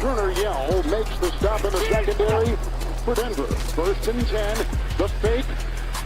Turner Yell makes the stop in the secondary for Denver. 1st and 10. The fake.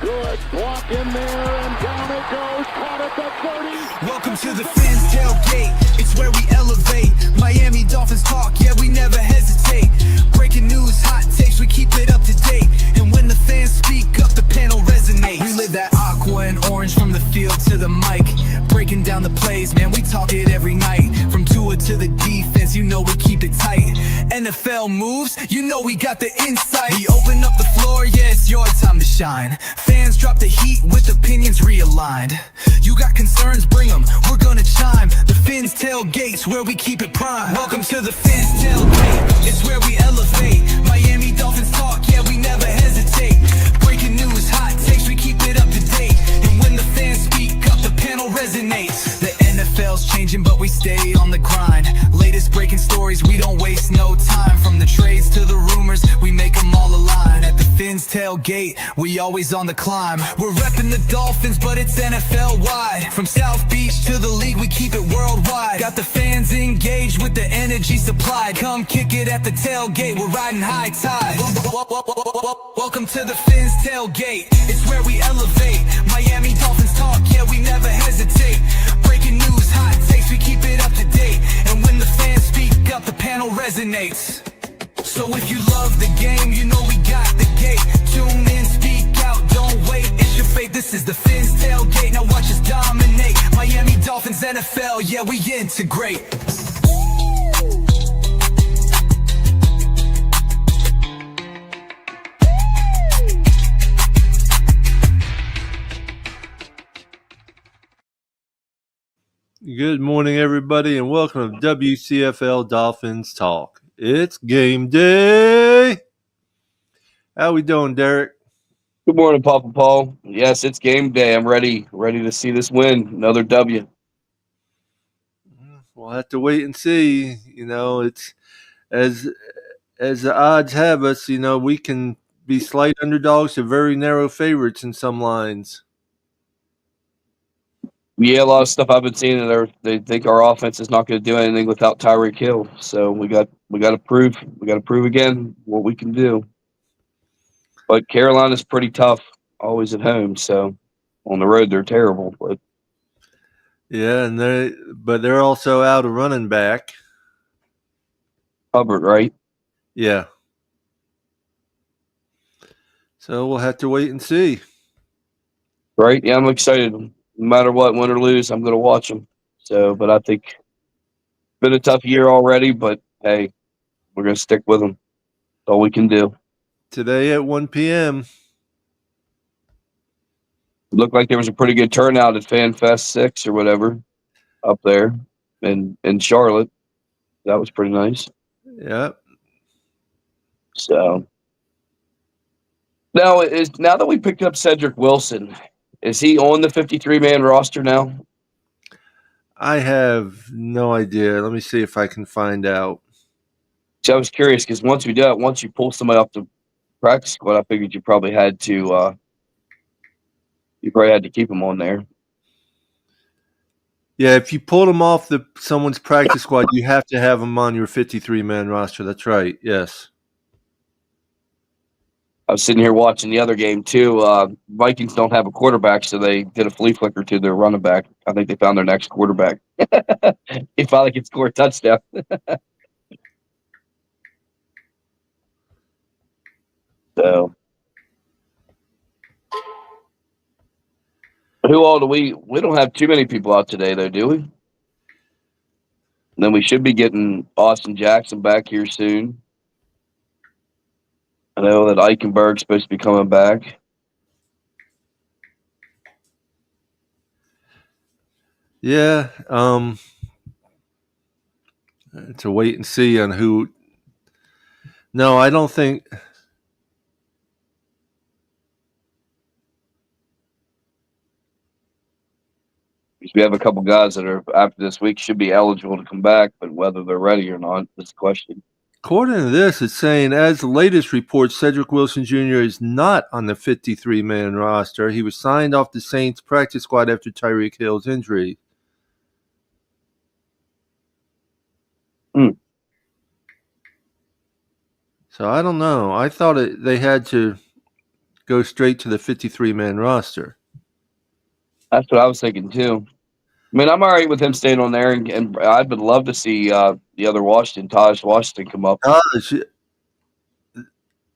Good block in there, and down it goes. Caught at the 30. Welcome to the Fins tailgate. It's where we elevate. Miami Dolphins talk, yeah, we never hesitate. Breaking news, hot takes, we keep it up to date. And when the fans speak up, the panel resonates. We live that aqua and orange from the field to the mic. Breaking down the plays, man, we talk it every night. From Tua to the defense, you know we keep it tight. NFL moves, you know we got the insight. We open up the floor, yeah, it's your time to shine. Fans drop the heat with opinions realigned. You got concerns, bring them, we're gonna chime. The Fins tailgates, where we keep it prime. Welcome to the Fins tailgate, it's where we elevate. Miami Dolphins talk, yeah, we never hesitate. Breaking news, hot takes, we keep it up to date. And when the fans speak up, the panel resonates. The NFL's changing, but we stay on the grind. Latest breaking stories, we don't waste no time. From the trades to the rumors, we make them all align. At the Fins tailgate, we always on the climb. We're repping the Dolphins, but it's NFL wide. From South Beach to the league, we keep it worldwide. Got the fans engaged with the energy supplied. Come kick it at the tailgate, we're riding high tide. Welcome to the Fins tailgate, it's where we elevate. Miami Dolphins talk, yeah, we never hesitate. Breaking news, hot takes, we keep it up to date. And when the fans speak up, the panel resonates. So if you love the game, you know we got the gate. Tune in, speak out, don't wait, it's your fate. This is the Fins tailgate, now watch us dominate. Miami Dolphins, NFL, yeah, we integrate. Good morning, everybody, and welcome to WCFL Dolphins Talk. It's game day. How we doing, Derek? Good morning, Papa Paul. Yes, it's game day. I'm ready to see this win. Another W. We'll have to wait and see. You know, it's as the odds have us. You know, we can be slight underdogs to very narrow favorites in some lines. Yeah, a lot of stuff I've been seeing, and they think our offense is not going to do anything without Tyreek Hill. So we got to prove again what we can do. But Carolina's pretty tough, always at home. So on the road they're terrible. But yeah, and they're also out a running back. Hubbard, right? Yeah. So we'll have to wait and see. Right? Yeah, I'm excited. No matter what, win or lose, I'm going to watch them. So, but I think it's been a tough year already. But hey, we're going to stick with them. That's all we can do. Today at 1 p.m. Looked like there was a pretty good turnout at FanFest 6 or whatever up there in Charlotte. That was pretty nice. Yeah. So now that we picked up Cedric Wilson, is he on the 53-man roster now? I have no idea. Let me see if I can find out. So I was curious because once you pull somebody off the practice squad, I figured you probably had to keep him on there. Yeah, if you pulled him off someone's practice squad, you have to have him on your 53-man roster. That's right. Yes. I was sitting here watching the other game too. Vikings don't have a quarterback, so they did a flea flicker to their running back. I think they found their next quarterback. He finally can score a touchdown. So, who all do we don't have too many people out today, though, do we? And then we should be getting Austin Jackson back here soon. I know that Eichenberg's supposed to be coming back. Yeah. To wait and see on who. No, I don't think. We have a couple guys that are after this week should be eligible to come back, but whether they're ready or not is the question. According to this, it's saying, as the latest report, Cedric Wilson Jr. is not on the 53-man roster. He was signed off the Saints practice squad after Tyreek Hill's injury. So I don't know. I thought they had to go straight to the 53-man roster. That's what I was thinking too. I mean, I'm all right with him staying on there, and I would love to see the other Taj Washington, come up.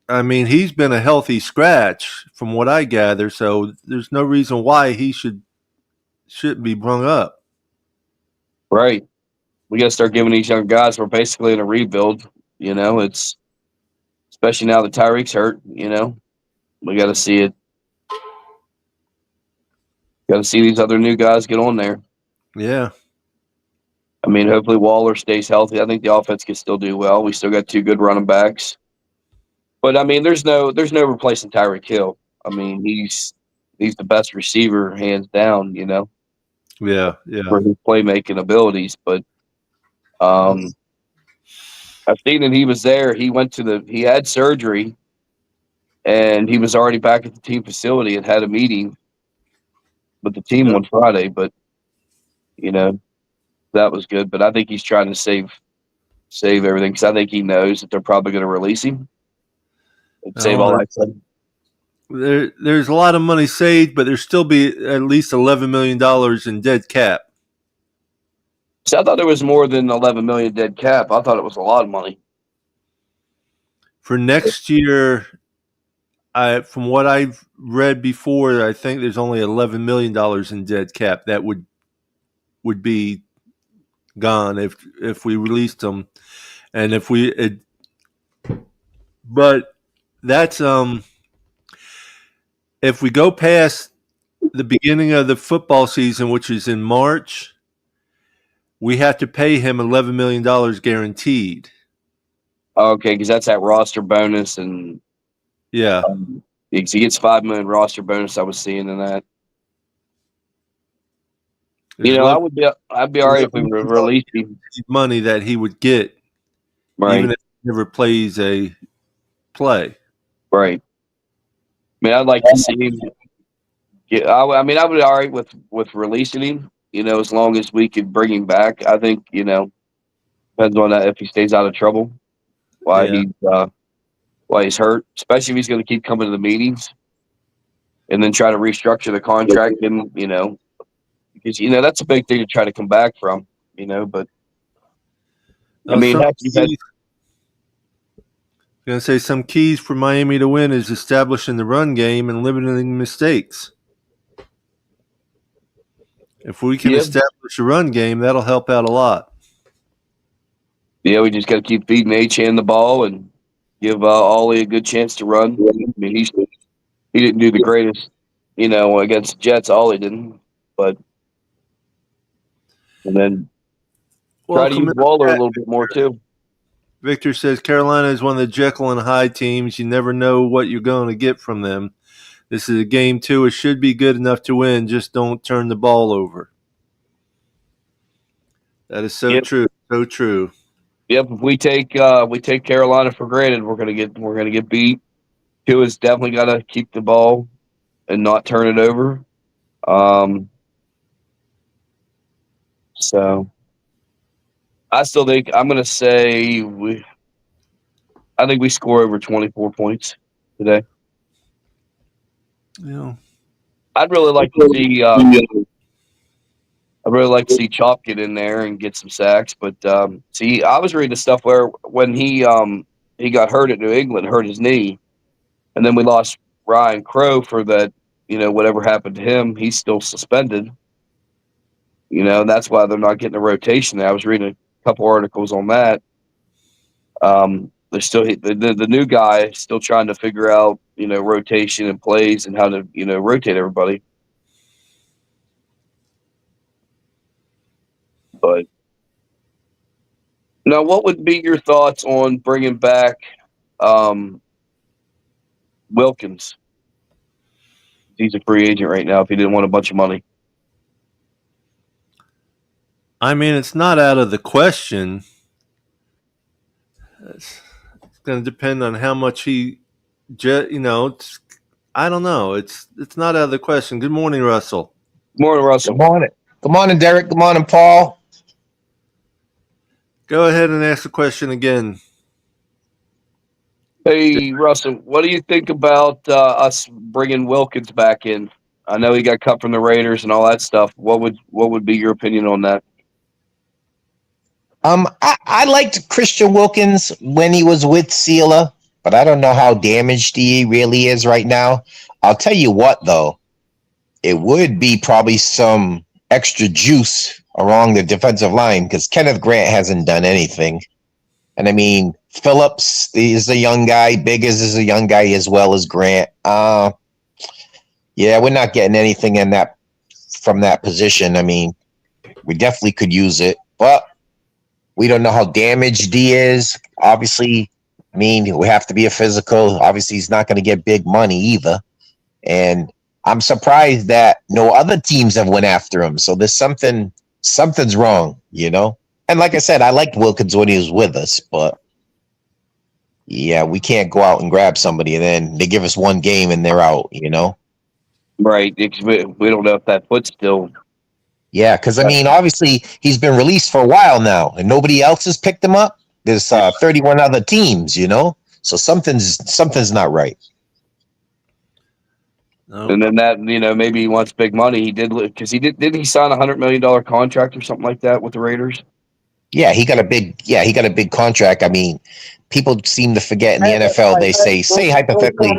I mean, he's been a healthy scratch from what I gather, so there's no reason why he shouldn't be brung up. Right. We got to start giving these young guys. We're basically in a rebuild. It's especially now that Tyreek's hurt. We got to see it. Got to see these other new guys get on there. Yeah. I mean, hopefully Waller stays healthy. I think the offense can still do well. We still got 2 good running backs. But I mean, there's no replacing Tyreek Hill. I mean, he's the best receiver, hands down. Yeah. For his playmaking abilities. But I've seen that he was there. He had surgery, and he was already back at the team facility and had a meeting with the team on Friday. But that was good. But I think he's trying to save everything, because I think he knows that they're probably going to release him. Save all that stuff. There's a lot of money saved, but there's still be at least $11 million in dead cap. See, I thought there was more than 11 million dead cap. I thought it was a lot of money. For next year, from what I've read before, I think there's only $11 million in dead cap that would be gone if we released them, and but that's if we go past the beginning of the football season, which is in March, we have to pay him $11 million guaranteed. Okay, because that's that roster bonus, and yeah, he gets $5 million roster bonus. I was seeing in that. I'd be all right if we released him. Money that he would get, right, even if he never plays a play. Right. I mean, I'd like to see him. I mean, I would be all right with releasing him. As long as we could bring him back. I think depends on that, if he stays out of trouble. Why he's hurt, especially if he's going to keep coming to the meetings, and then try to restructure the contract. And because that's a big thing to try to come back from. But I mean, going to say some keys for Miami to win is establishing the run game and limiting mistakes. If we can establish a run game, that'll help out a lot. Yeah, we just got to keep feeding H-Han the ball and give Ollie a good chance to run. I mean, he didn't do the greatest, against the Jets. Ollie didn't, and then try to use Waller a little bit more too. Victor says Carolina is one of the Jekyll and Hyde teams. You never know what you're going to get from them. This is a game, too. It should be good enough to win. Just don't turn the ball over. That is so true. So true. Yep. If we take Carolina for granted, we're gonna get beat. Tua's definitely got to keep the ball and not turn it over. So I still think I'm gonna say I think we score over 24 points today. Yeah. I'd really like to see Chop get in there and get some sacks. But see, I was reading stuff where when he got hurt at New England, hurt his knee, and then we lost Ryan Crow for that. Whatever happened to him, he's still suspended. And that's why they're not getting a rotation there. I was reading a couple articles on that. They're still the new guy is still trying to figure out rotation and plays and how to rotate everybody. But now, what would be your thoughts on bringing back Wilkins? He's a free agent right now. If he didn't want a bunch of money, I mean, it's not out of the question. It's going to depend on how much I don't know. It's not out of the question. Good morning, Russell. Good morning, Russell. Good morning. Good morning, Derek. Good morning, Paul. Go ahead and ask the question again. Hey, Russell, what do you think about us bringing Wilkins back in? I know he got cut from the Raiders and all that stuff. What would be your opinion on that? I liked Christian Wilkins when he was with Sealer, but I don't know how damaged he really is right now. I'll tell you what, though, it would be probably some extra juice along the defensive line because Kenneth Grant hasn't done anything. And I mean, Phillips is a young guy. Biggers is a young guy as well as Grant. Yeah, we're not getting anything in that from that position. I mean, we definitely could use it, but we don't know how damaged he is. Obviously, I mean, we have to be a physical. Obviously, he's not going to get big money either. And I'm surprised that no other teams have went after him. So there's something's wrong, you know? And like I said, I liked Wilkins when he was with us, but yeah, we can't go out and grab somebody and then they give us one game and they're out, you know? Right. We don't know if that foot's still. Yeah, because I mean, obviously he's been released for a while now and nobody else has picked him up. There's 31 other teams, you know? So something's not right. No. And then that, maybe he wants big money. He did, because didn't he sign a $100 million contract or something like that with the Raiders? Yeah, he got a big contract. I mean, people seem to forget in the NFL. They say hypothetically,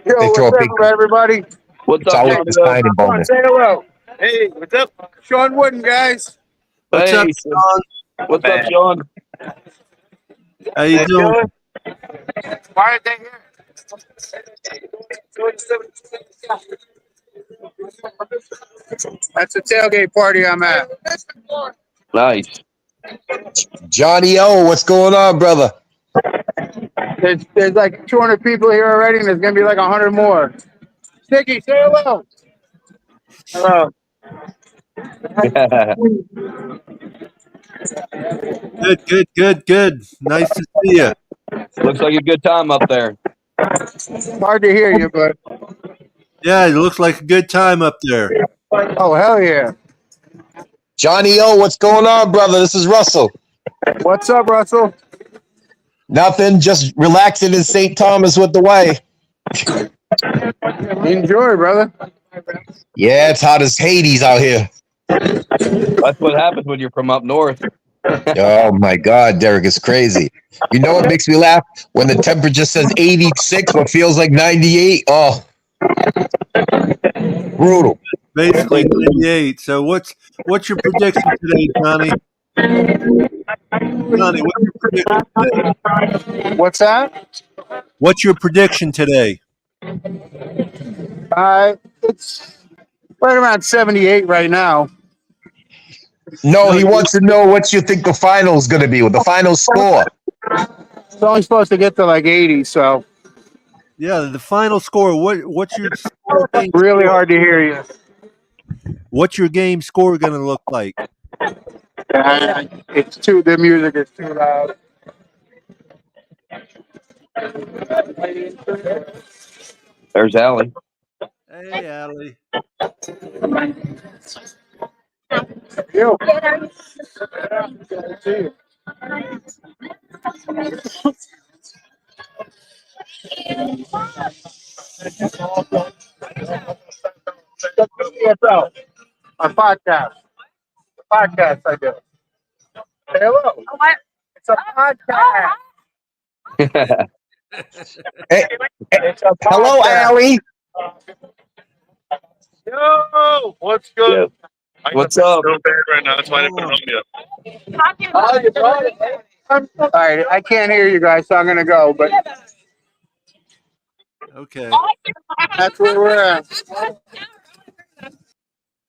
they throw a big. Everybody. What's It's up, always John? a signing bonus. Say hello. Hey, what's up? Sean Wooden, guys. What's Hey, up, Sean? What's up, John? How you doing? Why are they here? That's a tailgate party I'm at. Nice. Johnny O, what's going on, brother? There's like 200 people here already, and there's gonna be like 100 more. Sticky, say hello. Hello. Good. Nice to see you. Looks like a good time up there. Hard to hear you, but Yeah, it looks like a good time up there. oh hell yeah. Johnny O, what's going on, brother? This is Russell. What's up, Russell? Nothing, just relaxing in St. Thomas with the wife. Enjoy, brother. Yeah, it's hot as Hades out here. That's what happens when you're from up north. Oh my God, Derek, it's crazy. You know what makes me laugh? When the temperature says 86 but feels like 98. Oh, brutal. Basically 98. So what's your prediction today, Johnny? Johnny, what's your prediction today? What's that? What's your prediction today? It's right around 78 right now. No, he wants to know what you think the final is going to be with the final score. It's only supposed to get to like 80, so Yeah, the final score. What's your game really score? hard to hear you. What's your game score going to look like? The music is too loud. There's Allie. Hey, Allie. Yo. WCFL, our podcast. The podcast I do. Say hello. What? It's a podcast. Hey, It's a hello, podcast. Allie. Yo, what's good? What's up? So bad right now. That's why I didn't put it on yet. All right, I can't hear you guys, so I'm gonna go. But Okay. that's where we're at.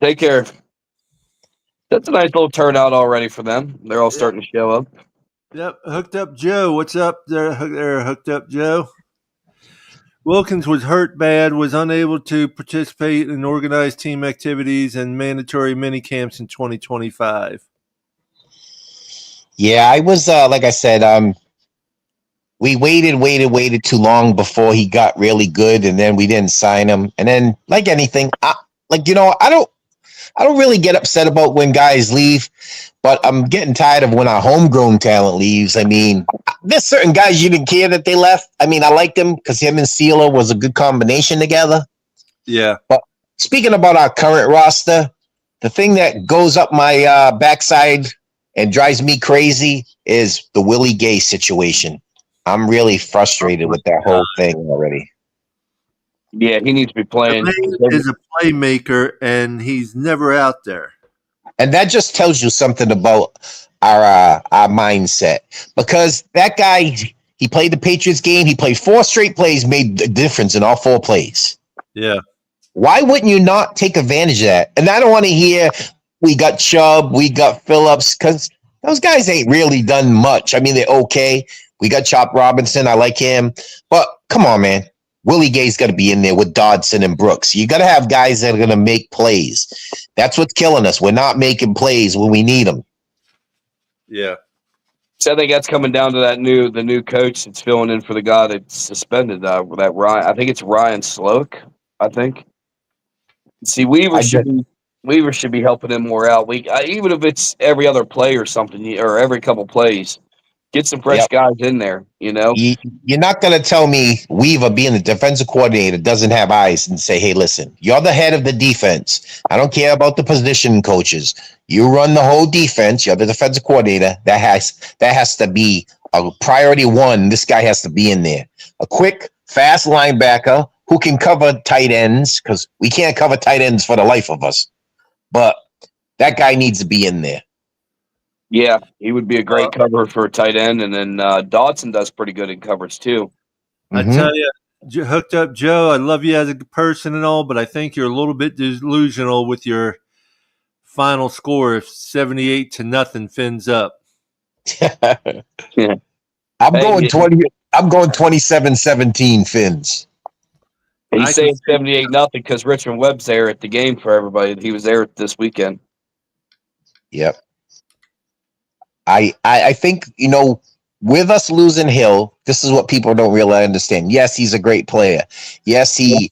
Take care. That's a nice little turnout already for them. They're all starting to show up. Yep. Hooked up Joe. What's up there? Hooked up Joe. Wilkins was hurt bad, was unable to participate in organized team activities and mandatory mini camps in 2025. Yeah, I was like I said, we waited too long before he got really good, and then we didn't sign him. And then, like anything, I don't really get upset about when guys leave, but I'm getting tired of when our homegrown talent leaves. I mean, there's certain guys you didn't care that they left. I mean, I liked him because him and Sealer was a good combination together. Yeah. But speaking about our current roster, the thing that goes up my backside and drives me crazy is the Willie Gay situation. I'm really frustrated with that whole thing already. Yeah, he needs to be playing. The man is a playmaker, and he's never out there. And that just tells you something about our mindset, because that guy, he played the Patriots game. He played 4 straight plays, made the difference in all 4 plays. Yeah. Why wouldn't you not take advantage of that? And I don't want to hear we got Chubb, we got Phillips, because those guys ain't really done much. I mean, they're okay. We got Chop Robinson. I like him. But come on, man. Willie Gay's got to be in there with Dodson and Brooks. You got to have guys that are going to make plays. That's what's killing us. We're not making plays when we need them. Yeah. So I think that's coming down to the new coach that's filling in for the guy that's suspended. That Ryan, I think it's Ryan Sloak. I think. See, Weaver should be helping him more out. Even if it's every other play or something, or every couple plays, get some fresh guys in there. You know, you're not going to tell me Weaver, being the defensive coordinator, doesn't have eyes and say, "Hey, listen, you're the head of the defense. I don't care about the position coaches. You run the whole defense. You're the defensive coordinator. That has to be a priority one. This guy has to be in there. A quick, fast linebacker who can cover tight ends, because we can't cover tight ends for the life of us. But that guy needs to be in there." Yeah, he would be a great cover for a tight end, and then Dodson does pretty good in coverage too. I tell you, Hooked Up Joe, I love you as a person and all, but I think you're a little bit delusional with your final score of 78-0 Fins up. Yeah. I'm going 27-17 Fins. He's saying 78-0 because Richmond Webb's there at the game for everybody. He was there this weekend. Yep. I think, with us losing Hill, this is what people don't really understand. Yes, he's a great player. Yes, he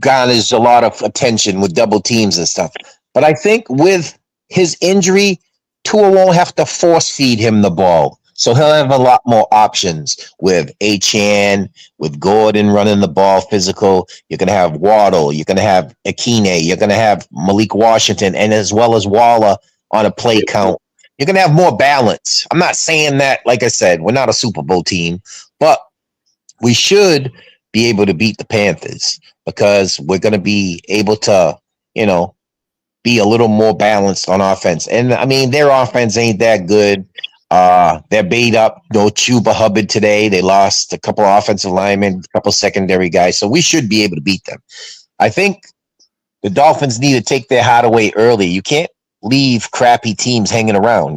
garners a lot of attention with double teams and stuff. But I think with his injury, Tua won't have to force feed him the ball. So he'll have a lot more options with Achane, with Gordon running the ball physical. You're going to have Waddle. You're going to have Akine. You're going to have Malik Washington, and as well as Waller on a play count. You're going to have more balance. I'm not saying that, like I said, we're not a Super Bowl team, but we should be able to beat the Panthers because we're going to be able to, be a little more balanced on offense. And, I mean, their offense ain't that good. They're beat up. No Chuba Hubbard today. They lost a couple of offensive linemen, a couple of secondary guys. So we should be able to beat them. I think the Dolphins need to take their heart away early. You can't leave crappy teams hanging around,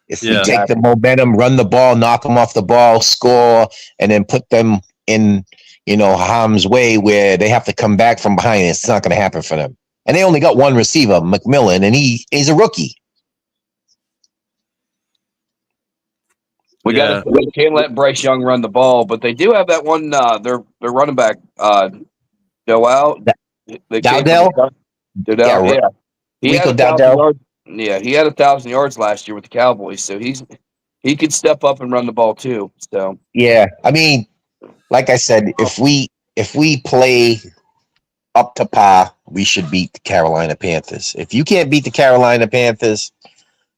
If we take the momentum, run the ball, knock them off the ball, score, and then put them in, harm's way where they have to come back from behind, it's not going to happen for them. And they only got one receiver, McMillan, and he's a rookie. We can't let Bryce Young run the ball, but they do have that one. Their running back, Dowdell. Yeah. He had 1,000 yards. Yeah, he had 1,000 yards last year with the Cowboys, so he could step up and run the ball too. So yeah, I mean, like I said, if we play up to par, we should beat the Carolina Panthers. If you can't beat the Carolina Panthers,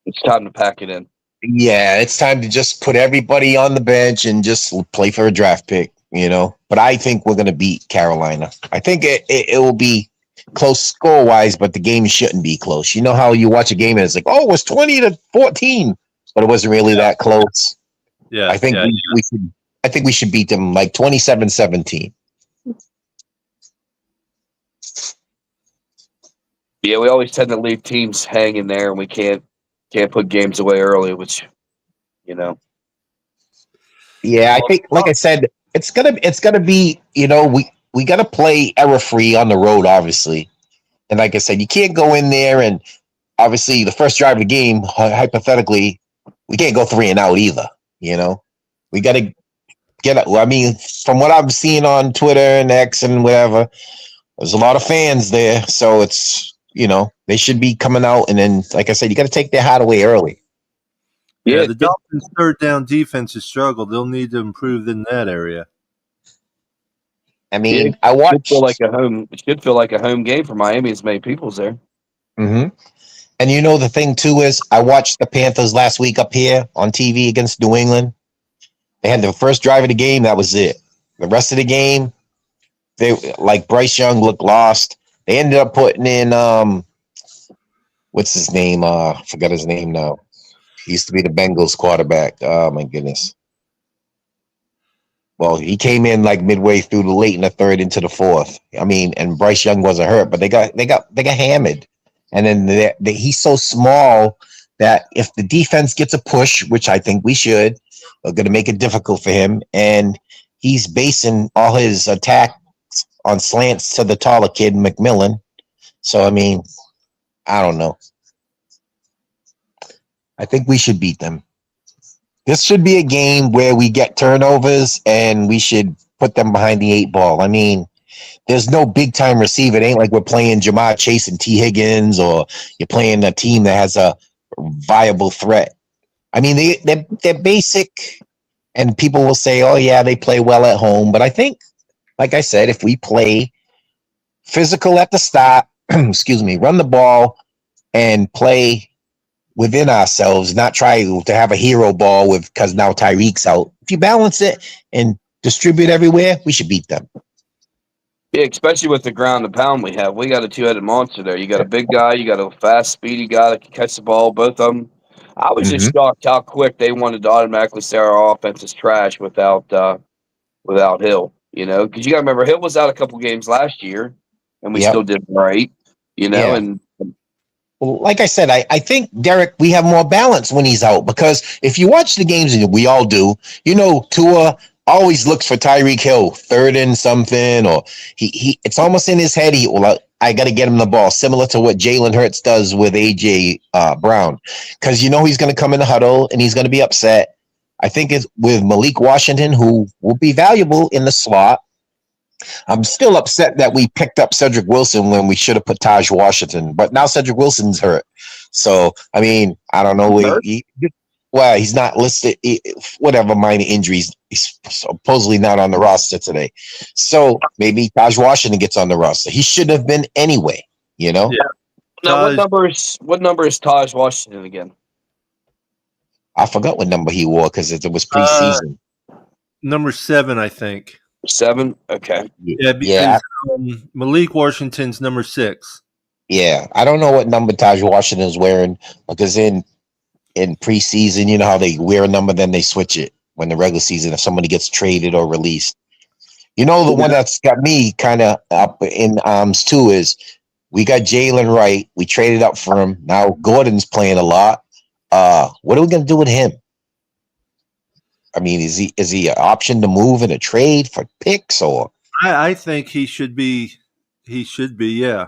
it's time to pack it in. Yeah, it's time to just put everybody on the bench and just play for a draft pick, But I think we're going to beat Carolina. I think it will be close score-wise, but the game shouldn't be close. You know how you watch a game and it's like, it was 20-14, but it wasn't really that close. Yeah, I think we should beat them like 27-17. Yeah, we always tend to leave teams hanging there, and we can't put games away early, which, Yeah, I think, like I said, it's gonna be, we gotta play error free on the road, obviously. And like I said, you can't go in there and obviously the first drive of the game, hypothetically, we can't go 3 and out either. We gotta get. I mean, from what I've seen on Twitter and X and whatever, there's a lot of fans there, so it's. They should be coming out, and then, like I said, you got to take their heart away early. Yeah, Yeah, the Dolphins' third down defense has struggled. They'll need to improve in that area. I it mean, I should feel like watched. a home. It should feel like a home game for Miami. As many people's there. hmm And you know the thing too is I watched the Panthers last week up here on TV against New England. They had the first drive of the game. That was it. The rest of the game, they like Bryce Young looked lost. They ended up putting in what's his name? I forgot his name now. He used to be the Bengals quarterback. Oh my goodness. Well, he came in like midway through the late in the third into the fourth. I mean, and Bryce Young wasn't hurt, but they got hammered. And then he's so small that if the defense gets a push, which I think we should, they're going to make it difficult for him. And he's basing all his attacks on slants to the taller kid, McMillan. So I mean, I don't know. I think we should beat them. This should be a game where we get turnovers and we should put them behind the 8 ball. I mean, there's no big time receiver. It ain't like we're playing Jamar Chase and T. Higgins, or you're playing a team that has a viable threat. I mean, they're basic, and people will say, oh, yeah, they play well at home. But I think, like I said, if we play physical at the start, excuse me, run the ball and play within ourselves, not try to have a hero ball with because now Tyreek's out. If you balance it and distribute everywhere, we should beat them. Yeah, especially with the ground and pound we have. We got a two-headed monster there. You got a big guy, you got a fast, speedy guy that can catch the ball, both of them. I was just shocked how quick they wanted to automatically say our offense is trash without Hill. You know, because you got to remember Hill was out a couple games last year, and we Yep. still did right. You know, Yeah. and Well, like I said, I think, Derek, we have more balance when he's out, because if you watch the games, and we all do, you know, Tua always looks for Tyreek Hill, third and something, or he it's almost in his head. I got to get him the ball, similar to what Jalen Hurts does with A.J. Brown, because you know he's going to come in the huddle and he's going to be upset. I think it's with Malik Washington, who will be valuable in the slot. I'm still upset that we picked up Cedric Wilson when we should have put Taj Washington, but now Cedric Wilson's hurt. So, I mean, I don't know. Well, he's not listed. Whatever minor injuries, he's supposedly not on the roster today. So maybe Taj Washington gets on the roster. He should have been anyway, you know? Yeah. now Taj- what number is Taj Washington again? I forgot what number he wore because it was preseason. Number 7, I think. 7? Okay. Yeah, because Yeah. Malik Washington's number 6. Yeah, I don't know what number Taj Washington is wearing, because in preseason, you know how they wear a number, then they switch it when the regular season, if somebody gets traded or released. You know, the one that's got me kind of up in arms too is we got Jalen Wright. We traded up for him. Now Gordon's playing a lot. What are we going to do with him? I mean, is he an option to move in a trade for picks, or? I think he should be. He should be. Yeah.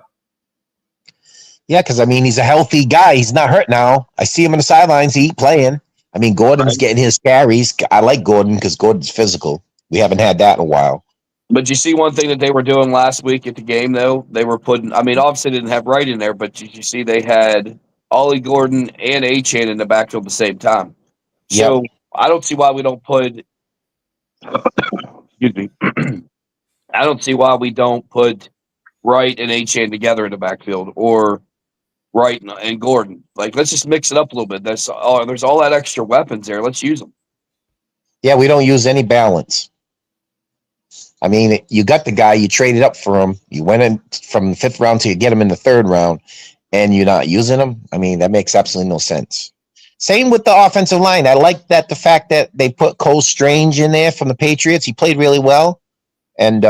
Yeah, because I mean, he's a healthy guy. He's not hurt now. I see him on the sidelines. He's playing. I mean, Gordon's getting his carries. I like Gordon because Gordon's physical. We haven't had that in a while. But you see one thing that they were doing last week at the game, though? They were putting, I mean, obviously they didn't have Wright in there, but did you see they had Ollie Gordon and A-Chain in the backfield at the same time? So I don't see why we don't put, excuse me, I don't see why we don't put Wright and A-Chain together in the backfield, or Wright and Gordon. Like, let's just mix it up a little bit. There's all that extra weapons there. Let's use them. Yeah, we don't use any balance. I mean, you got the guy, you traded up for him. You went in from the 5th round to get him in the 3rd round, and you're not using him. I mean, that makes absolutely no sense. Same with the offensive line. I like that the fact that they put Cole Strange in there from the Patriots. He played really well, and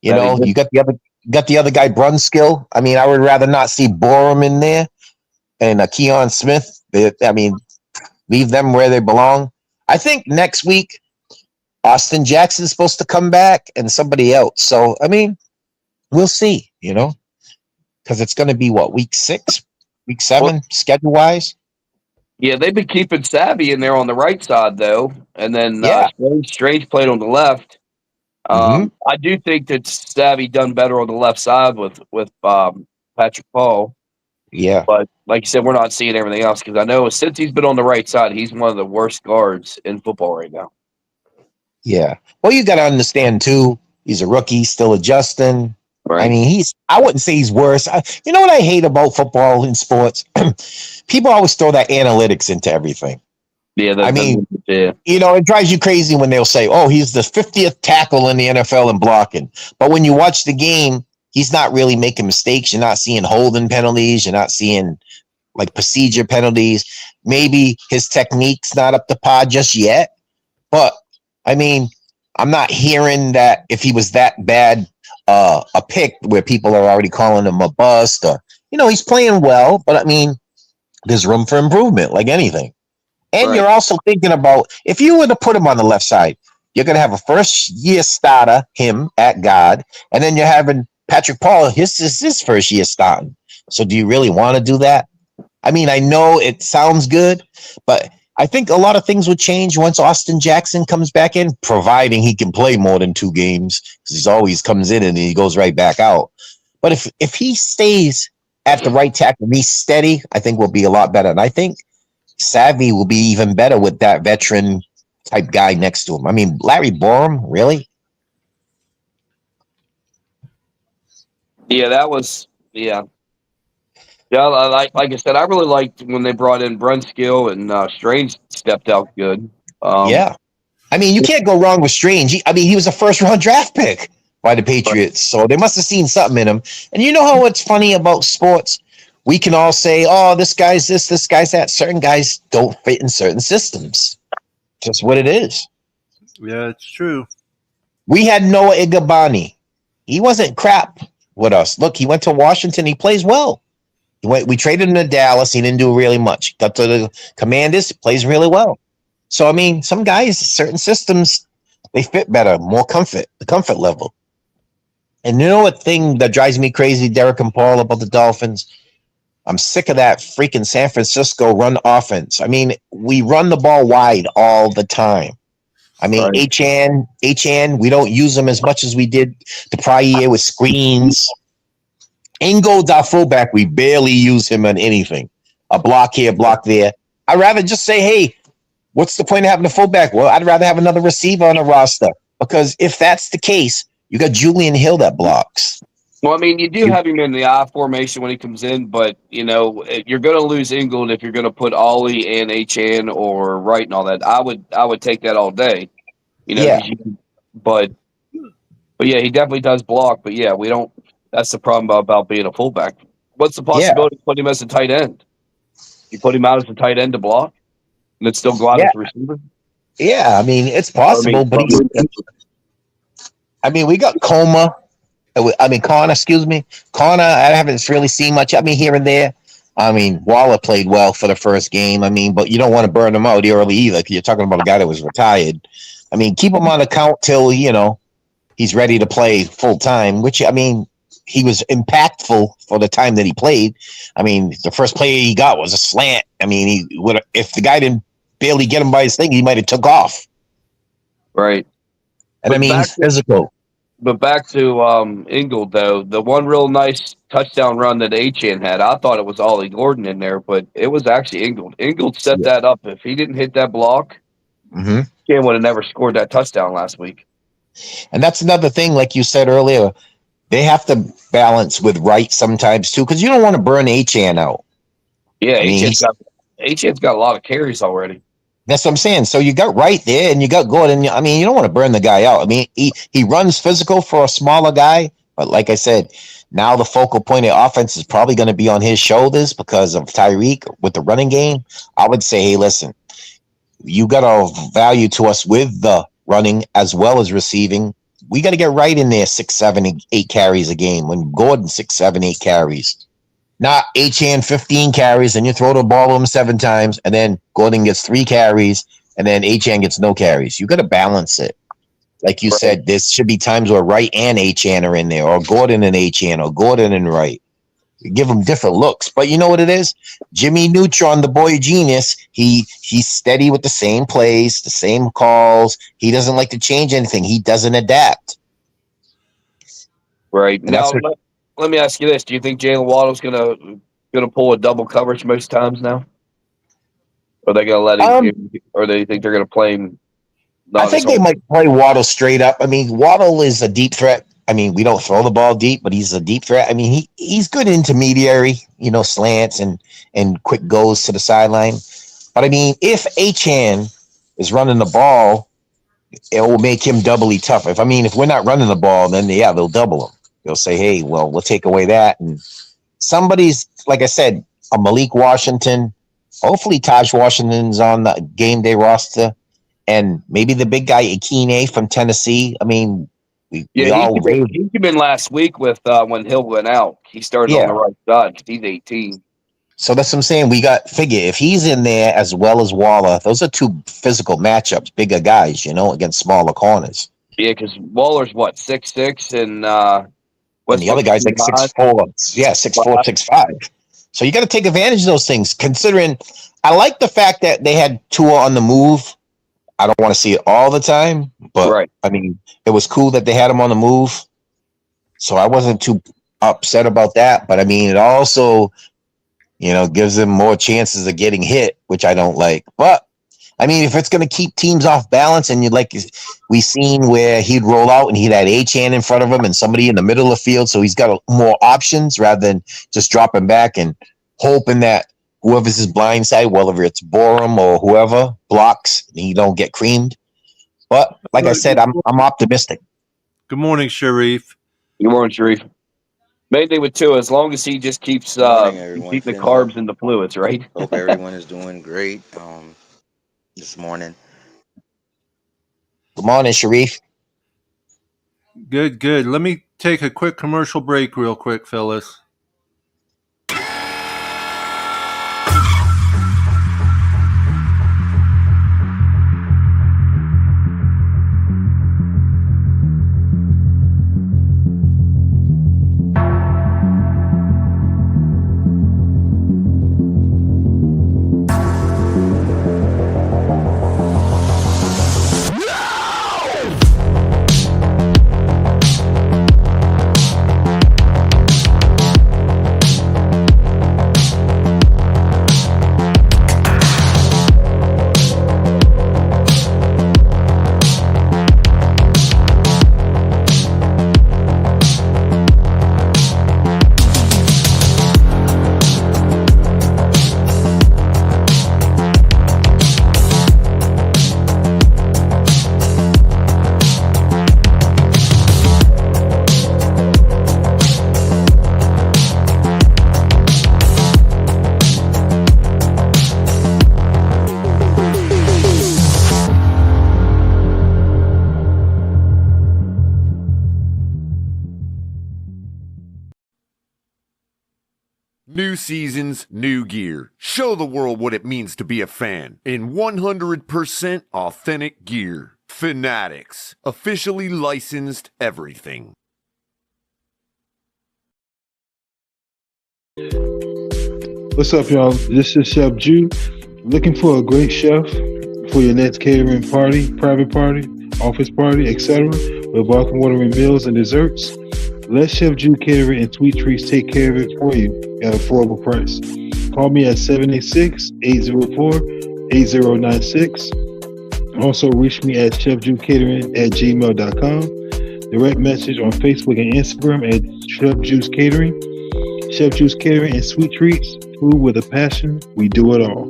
you know, you got the other guy, Brunskill. I mean, I would rather not see Borum in there and Keon Smith. I mean, leave them where they belong. I think next week Austin Jackson's supposed to come back and somebody else. So, I mean, we'll see, you know, because it's going to be week 6, week 7, schedule-wise? Yeah, they've been keeping Savvy in there on the right side, though. And then Strange played on the left. I do think that Savvy done better on the left side with Patrick Paul. Yeah. But like you said, we're not seeing everything else because I know since he's been on the right side, he's one of the worst guards in football right now. Yeah. Well, you got to understand too. He's a rookie, still adjusting. I Right. mean, I wouldn't say he's worse. You know what I hate about football and sports? People always throw that analytics into everything. Yeah. I mean, yeah. you know, it drives you crazy when they'll say, oh, he's the 50th tackle in the NFL in blocking. But when you watch the game, he's not really making mistakes. You're not seeing holding penalties. You're not seeing like procedure penalties. Maybe his technique's not up to par just yet. But I mean, I'm not hearing that if he was that bad a pick where people are already calling him a bust or, you know, he's playing well, but I mean, there's room for improvement like anything. And Right. you're also thinking about if you were to put him on the left side, you're going to have a first year starter, him at guard, and then you're having Patrick Paul. His is his first year starting. So do you really want to do that? I mean, I know it sounds good, but I think a lot of things would change once Austin Jackson comes back in, providing he can play more than 2 games because he always comes in and he goes right back out. But if he stays at the right tackle and he's steady, I think we'll be a lot better. And I think Savvy will be even better with that veteran type guy next to him. I mean, Larry Borum, really? Yeah, that was yeah. Yeah, like I said, I really liked when they brought in Brunskill and Strange stepped out good. Yeah. I mean, you can't go wrong with Strange. He was a first-round draft pick by the Patriots, so they must have seen something in him. And you know how what's funny about sports? We can all say, oh, this guy's this guy's that. Certain guys don't fit in certain systems. Just what it is. Yeah, it's true. We had Noah Igabani. He wasn't crap with us. Look, he went to Washington. He plays well. We traded him to Dallas. He didn't do really much. Got to the Commanders. Plays really well. So, I mean, some guys, certain systems, they fit better, more comfort, the comfort level. And you know what thing that drives me crazy, Derek and Paul, about the Dolphins? I'm sick of that freaking San Francisco run offense. I mean, we run the ball wide all the time. I mean, Right. HN, we don't use them as much as we did the prior year with screens. Ingold's our fullback. We barely use him on anything. A block here, block there. I'd rather just say, hey, what's the point of having a fullback? Well, I'd rather have another receiver on the roster because if that's the case, you got Julian Hill that blocks. Well, I mean, you do have him in the I formation when he comes in, but you know you're going to lose Ingold if you're going to put Ollie and HN or Wright and all that. I would take that all day, you know. Yeah. But yeah, he definitely does block. But yeah, we don't. That's the problem about being a fullback. What's the possibility of putting him as a tight end? You put him out as a tight end to block, and then still go out as a receiver. Yeah, I mean, it's possible, but we got Connor, excuse me. Connor, I haven't really seen much. I mean, here and there. I mean, Waller played well for the first game. I mean, but you don't want to burn him out early either because you're talking about a guy that was retired. I mean, keep him on account till, he's ready to play full time, which, I mean, he was impactful for the time that he played. I mean, the first play he got was a slant. I mean, if the guy didn't barely get him by his thing, he might have took off. Right. And I mean, he's physical. But back to Ingold, though, the one real nice touchdown run that HN had, I thought it was Ollie Gordon in there, but it was actually Ingold. Ingold set that up. If he didn't hit that block, Ken would have never scored that touchdown last week. And that's another thing, like you said earlier, they have to balance with Wright sometimes, too, because you don't want to burn HN out. Yeah, HN's got a lot of carries already. That's what I'm saying. So you got Wright there and you got Gordon. I mean, you don't want to burn the guy out. I mean, he runs physical for a smaller guy. But like I said, now the focal point of offense is probably going to be on his shoulders because of Tyreek with the running game. I would say, hey, listen, you got a value to us with the running as well as receiving. We got to get Wright in there 6, 7, 8 carries a game. When Gordon 6, 7, 8 carries. Not HN 15 carries, and you throw the ball to him 7 times, and then Gordon gets 3 carries, and then HN gets no carries. You got to balance it. Like you said, there should be times where Wright and HN are in there, or Gordon and HN, or Gordon and Wright. You give them different looks. But you know what it is? Jimmy Neutron, the boy genius, he's steady with the same plays, the same calls. He doesn't like to change anything. He doesn't adapt. Right. Now, let me ask you this. Do you think Jalen Waddle's going to going to pull a double coverage most times now? Or are they going to let him? Or they think they're going to play him? I think they might play Waddle straight up. I mean, Waddle is a deep threat. I mean, we don't throw the ball deep, but he's a deep threat. I mean, he's good intermediary, slants and quick goes to the sideline. But I mean, if Achane is running the ball, it will make him doubly tough. If we're not running the ball, then they'll double him. They'll say, hey, well, we'll take away that. And somebody's, like I said, a Malik Washington. Hopefully Taj Washington's on the game day roster. And maybe the big guy, Akine from Tennessee. I mean, he came in last week with when Hill went out. He started on the right side because he's 18. So that's what I'm saying. We got figure if he's in there as well as Waller, those are two physical matchups, bigger guys, against smaller corners. Yeah, because Waller's 6'6", and the other guy's like 6'4". Yeah, 6'4", 6'5". So you got to take advantage of those things. Considering, I like the fact that they had Tua on the move. I don't want to see it all the time, but I mean, it was cool that they had him on the move. So I wasn't too upset about that. But I mean, it also, gives them more chances of getting hit, which I don't like. But I mean, if it's going to keep teams off balance, and we seen where he'd roll out and he'd had Achane in front of him and somebody in the middle of the field, so he's got more options rather than just dropping back and hoping that whoever's his blind side, whether it's Borum or whoever, blocks and he don't get creamed. But like I said, I'm optimistic. Good morning, Sharif. Good morning, Sharif. Main thing with Tua, as long as he just keeps keep the carbs and the fluids, right? Hope everyone is doing great this morning. Good morning, Sharif. Good. Let me take a quick commercial break real quick, fellas. New seasons, new gear. Show the world what it means to be a fan in 100% authentic gear. Fanatics, officially licensed everything. What's up, y'all? This is Chef Jew. Looking for a great chef for your next catering party, private party, office party, etc. with welcome watering meals and desserts? Let Chef Jew Catering and Sweet Treats take care of it for you at an affordable price. Call me at 786-804-8096. Also reach me at chefjewcatering@gmail.com. Direct message on Facebook and Instagram at Chef Juice Catering. Chef Juice Catering and Sweet Treats. Food with a passion. We do it all.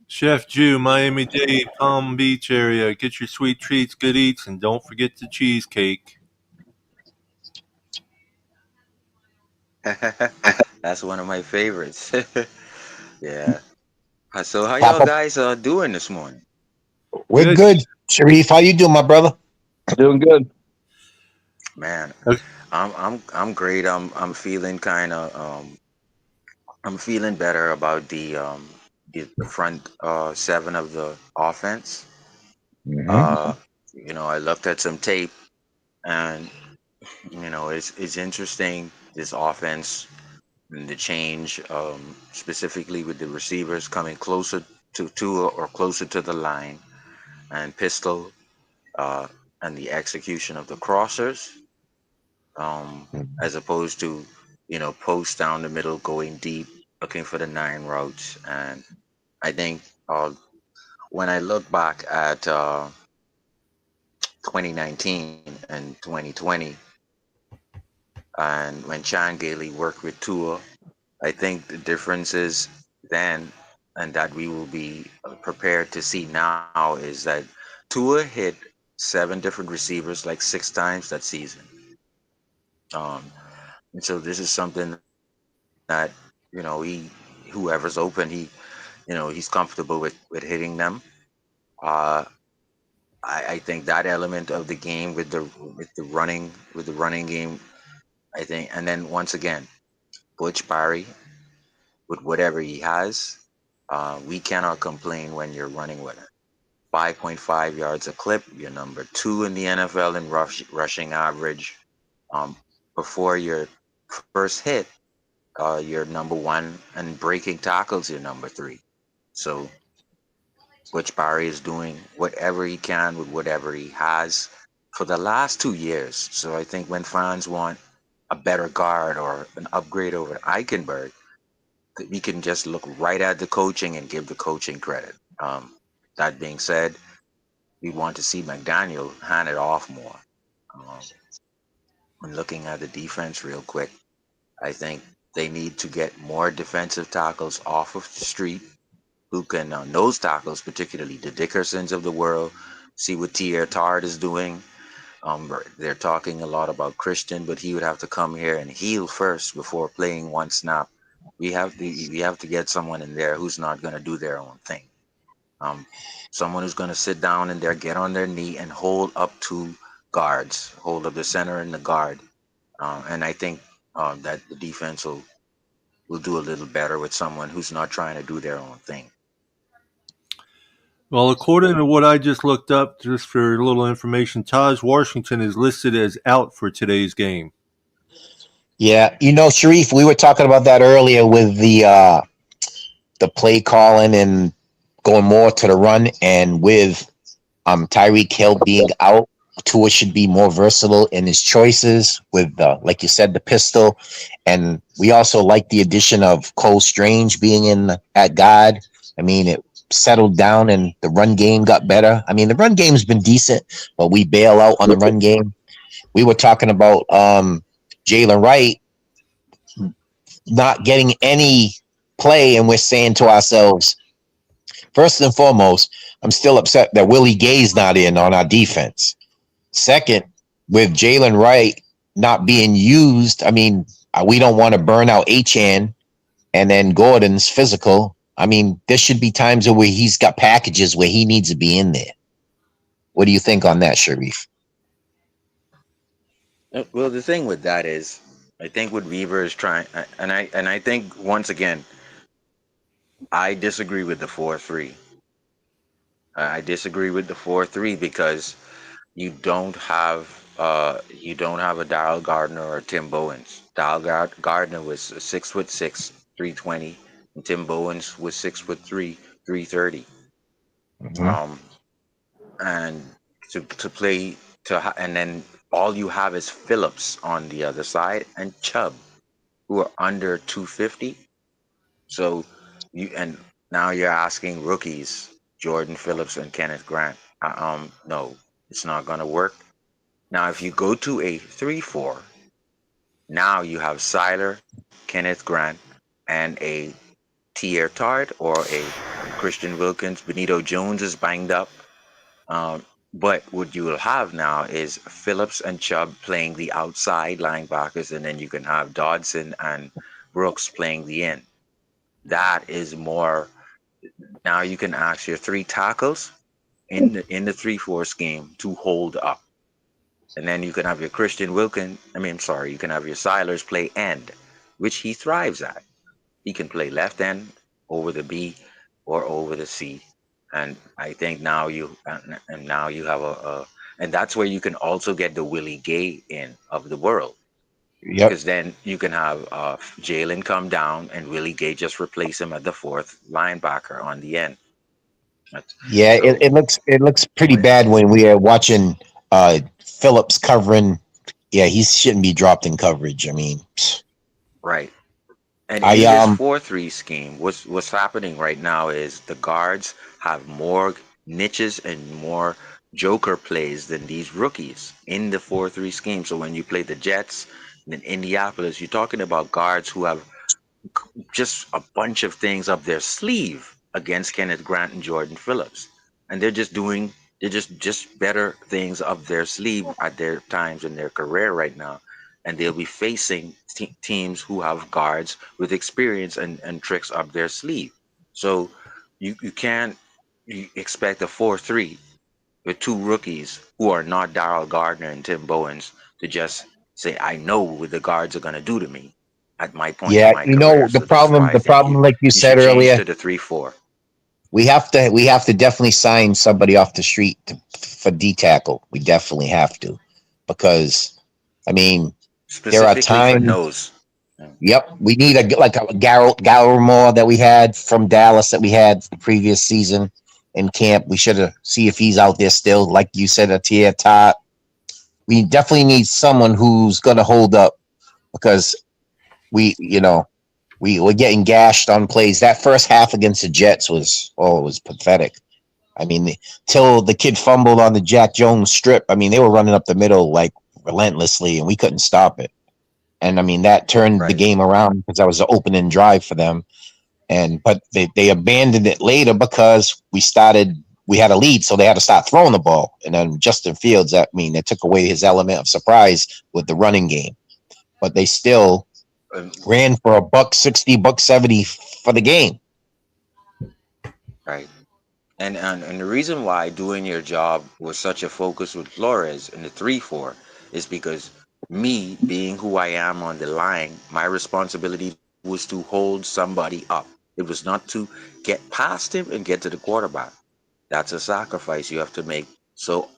Chef Jew, Miami-Dade, Palm Beach area. Get your sweet treats, good eats, and don't forget the cheesecake. That's one of my favorites. Yeah. So how y'all guys doing this morning? We're good. Sharif, how you doing, my brother? Doing good. Man, I'm great. I'm feeling kind of I'm feeling better about the front seven of the offense. Mm-hmm. I looked at some tape, and it's interesting, this offense and the change, specifically with the receivers coming closer to Tua or closer to the line, and Pistol, and the execution of the crossers. as opposed to, post down the middle, going deep, looking for the nine routes. And I think when I look back at 2019 and 2020, and when Chan Gailey worked with Tua, I think the differences then and that we will be prepared to see now is that Tua hit 7 different receivers like 6 times that season. Um, and so this is something that, whoever's open, he's comfortable with hitting them. Uh, I think that element of the game with the running game, I think, and then once again, Butch Barry with whatever he has, we cannot complain when you're running with it. 5.5 yards a clip. You're number 2 in the NFL in rushing average. Before your first hit, you're number 1, and breaking tackles, you're number 3. So Butch Barry is doing whatever he can with whatever he has for the last 2 years. So I think when fans want a better guard or an upgrade over Eichenberg, we can just look right at the coaching and give the coaching credit. That being said, we want to see McDaniel hand it off more. When looking at the defense real quick, I think they need to get more defensive tackles off of the street who can nose tackles, particularly the Dickersons of the world. See what T.R. Tard is doing. They're talking a lot about Christian, but he would have to come here and heal first before playing one snap. We have to get someone in there who's not going to do their own thing. Someone who's going to sit down in there, get on their knee, and hold up 2 guards, hold up the center and the guard. And I think that the defense will do a little better with someone who's not trying to do their own thing. Well, according to what I just looked up, just for a little information, Taj Washington is listed as out for today's game. Yeah, Sharif, we were talking about that earlier with the play calling and going more to the run, and with Tyreek Hill being out, Tua should be more versatile in his choices with, like you said, the pistol. And we also like the addition of Cole Strange being in at guard. I mean, it settled down and the run game got better. I mean, the run game's been decent, but we bail out on the run game. We were talking about Jalen Wright not getting any play, and we're saying to ourselves, first and foremost, I'm still upset that Willie Gay's not in on our defense. Second, with Jalen Wright not being used, I mean, we don't want to burn out Achane, and then Gordon's physical. I mean, there should be times where he's got packages where he needs to be in there. What do you think on that, Sharif? Well, the thing with that is, I think what Weaver is trying, and I think once again, I disagree with the 4-3. I disagree with the 4-3 because you don't have a Darryl Gardner or Tim Bowens. Darryl Gardner was 6'6", 320, and Tim Bowens was 6'3", 330. Mm-hmm. And to play and then all you have is Phillips on the other side and Chubb, who are under 250. So now you're asking rookies, Jordan Phillips and Kenneth Grant. No, it's not going to work. Now, if you go to a 3-4, now you have Seiler, Kenneth Grant, and a T.R. Tard or a Christian Wilkins. Benito Jones is banged up. But what you will have now is Phillips and Chubb playing the outside linebackers, and then you can have Dodson and Brooks playing the end. That is more. Now you can ask your 3 tackles in the 3-4 scheme to hold up. And then you can have your Christian Wilkins. You can have your Seilers play end, which he thrives at. He can play left end over the B or over the C. And I think now you have and that's where you can also get the Willie Gay in of the world. Yep. Because then you can have Jalen come down and Willie Gay just replace him at the 4th linebacker on the end. It looks pretty bad when we are watching Phillips covering Yeah, he shouldn't be dropped in coverage. I mean, Right. And I in this 4-3 scheme, what's happening right now is the guards have more niches and more joker plays than these rookies in the 4-3 scheme. So when you play the Jets in Indianapolis, you're talking about guards who have just a bunch of things up their sleeve against Kenneth Grant and Jordan Phillips. And they're just better things up their sleeve at their times in their career right now. And they'll be facing teams who have guards with experience and tricks up their sleeve. So you can't you expect a 4-3 with two rookies who are not Darrell Gardner and Tim Bowens to just say, I know what the guards are going to do to me at my point in yeah, my you career. know So that's why I the think problem, like you you said should change earlier, to the 3-4. we have to definitely sign somebody off the street for D tackle. We definitely have to, because I mean, there are Specifically for times. nose. Yep, we need a like a Gallimore that we had from Dallas that we had the previous season in camp. We should have see if he's out there still, like you said, a tier top. We definitely need someone who's going to hold up, because we're getting gashed on plays. That first half against the Jets it was pathetic. I mean, till the kid fumbled on the Jack Jones strip. I mean, they were running up the middle like relentlessly, and we couldn't stop it. And I mean, that turned the Right. game around because that was the opening drive for them. But they abandoned it later because we had a lead, so they had to start throwing the ball. And then Justin Fields, they took away his element of surprise with the running game. But they still Um, ran for $160, $170 for the game. right. And the reason why doing your job was such a focus with Flores in the 3-4 is because me being who I am on the line, my responsibility was to hold somebody up. It was not to get past him and get to the quarterback. That's a sacrifice you have to make so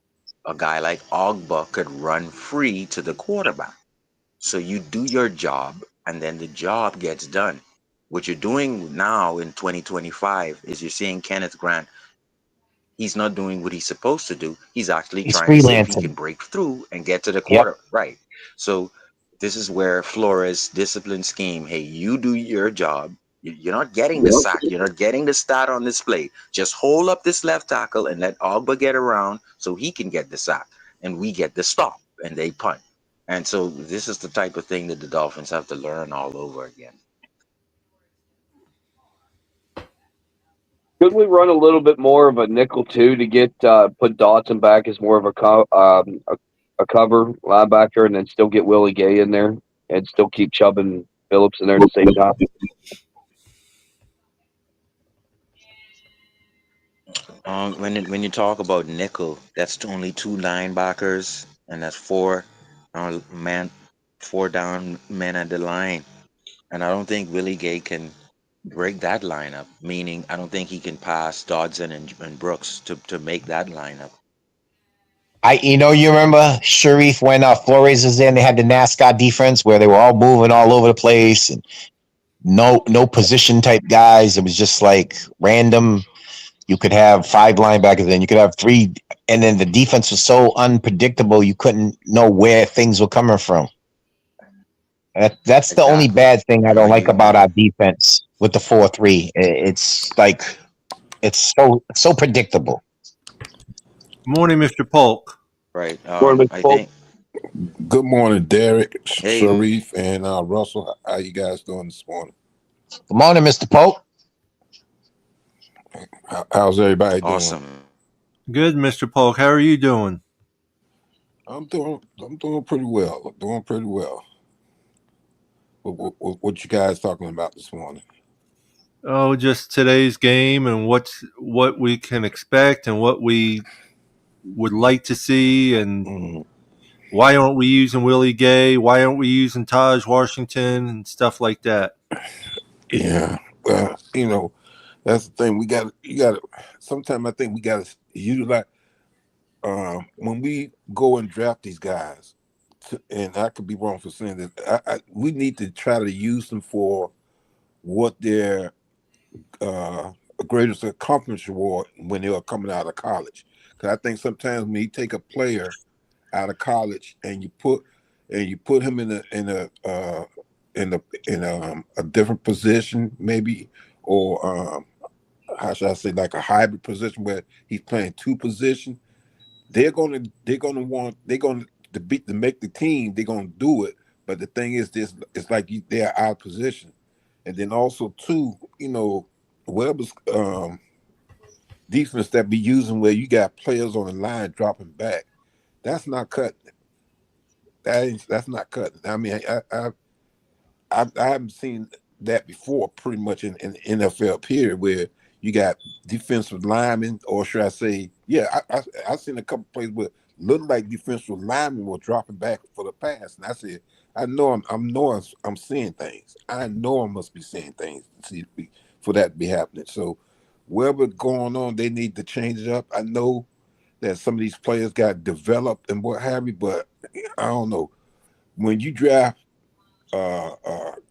a guy like Ogba could run free to the quarterback. So you do your job and then the job gets done. What you're doing now in 2025 is you're seeing Kenneth Grant. He's not doing what he's supposed to do. He's actually He's trying to see if he freelancing. can break through and get to the Yep. quarter. Right. So this is where Flores' discipline scheme, hey, you do your job. You're not getting the sack. You're not getting the stat on display. Just hold up this left tackle and let Ogba get around so he can get the sack. And we get the stop and they punt. And so this is the type of thing that the Dolphins have to learn all over again. Could we run a little bit more of a nickel too to get put Dotson back as more of a cover linebacker, and then still get Willie Gay in there and still keep Chubb and Phillips in there at the same time? When you talk about nickel, that's only two linebackers, and that's man, four down men at the line. And I don't think Willie Gay can break that lineup. Meaning, I don't think he can pass Dodson and Brooks to make that lineup. You remember Sharif when Flores was there and they had the NASCAR defense where they were all moving all over the place and no position type guys. It was just like random. You could have 5 linebackers, and you could have 3, and then the defense was so unpredictable you couldn't know where things were coming from. That's the only Exactly. bad thing I And don't when like you about our defense with the 4-3. It's like it's so predictable. Morning, Mr. Polk. right, I Paul. think Good morning, Derek, hey, Sharif, and Russell. How you guys doing this morning? Good morning, Mr. Polk. How's everybody doing? awesome. Good, Mr. Polk. How are you doing? I'm doing pretty well. Doing pretty well. What you guys talking about this morning? Oh, just today's game and what we can expect and what we would like to see, and why aren't we using Willie Gay? Why aren't we using Taj Washington and stuff like that? Yeah, well, that's the thing. You got. Sometimes I think we got to utilize when we go and draft these guys. And I could be wrong for saying this. We need to try to use them for what their greatest accomplishment award when they are coming out of college. Because I think sometimes when you take a player out of college and you and you put him in a different position, maybe, or how should I say, like a hybrid position where he's playing two positions, they're gonna to make the team. They're gonna do it. But the thing is, this it's like they're out of position, and then also too, Weber's defense that be using where you got players on the line dropping back. That's not cutting. That's not cutting. I mean, I haven't seen that before. Pretty much in the NFL period where you got defensive linemen, or should I say, yeah, I've seen a couple plays where looked like defensive linemen were dropping back for the pass, and I said, I'm seeing things. I know I must be seeing things to see for that to be happening. So whatever's going on, they need to change it up. I know that some of these players got developed and what have you, but I don't know. When you draft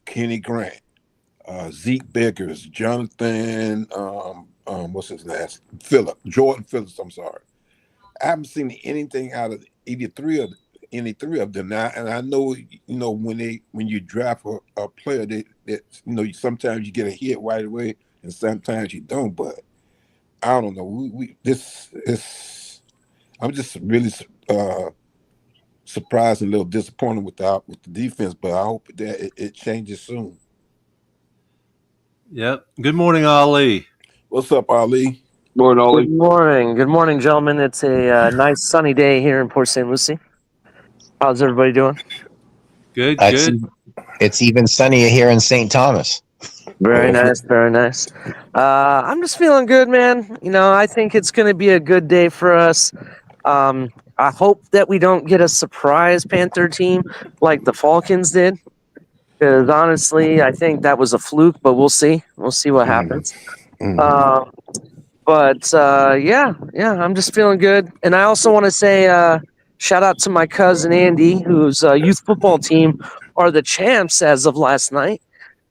Kenny Grant, Zeke Biggers, Jonathan, what's his last? Jordan Phillips. I'm sorry, I haven't seen anything out of any three of them now. And I know, when you draft a player, sometimes you get a hit right away, and sometimes you don't. But I don't know. I'm just really surprised and a little disappointed with the defense, but I hope that it changes soon. Yep. Good morning, Ali. What's up, Ali? Morning, Ollie. Good morning, gentlemen. It's a nice sunny day here in Port St. Lucie. How's everybody doing? Good. It's even sunnier here in St. Thomas. Very nice, very nice. I'm just feeling good, man. I think it's going to be a good day for us. I hope that we don't get a surprise Panther team like the Falcons did. Because honestly, I think that was a fluke, but we'll see. We'll see what happens. Yeah, I'm just feeling good. And I also want to say shout out to my cousin Andy, whose youth football team are the champs as of last night.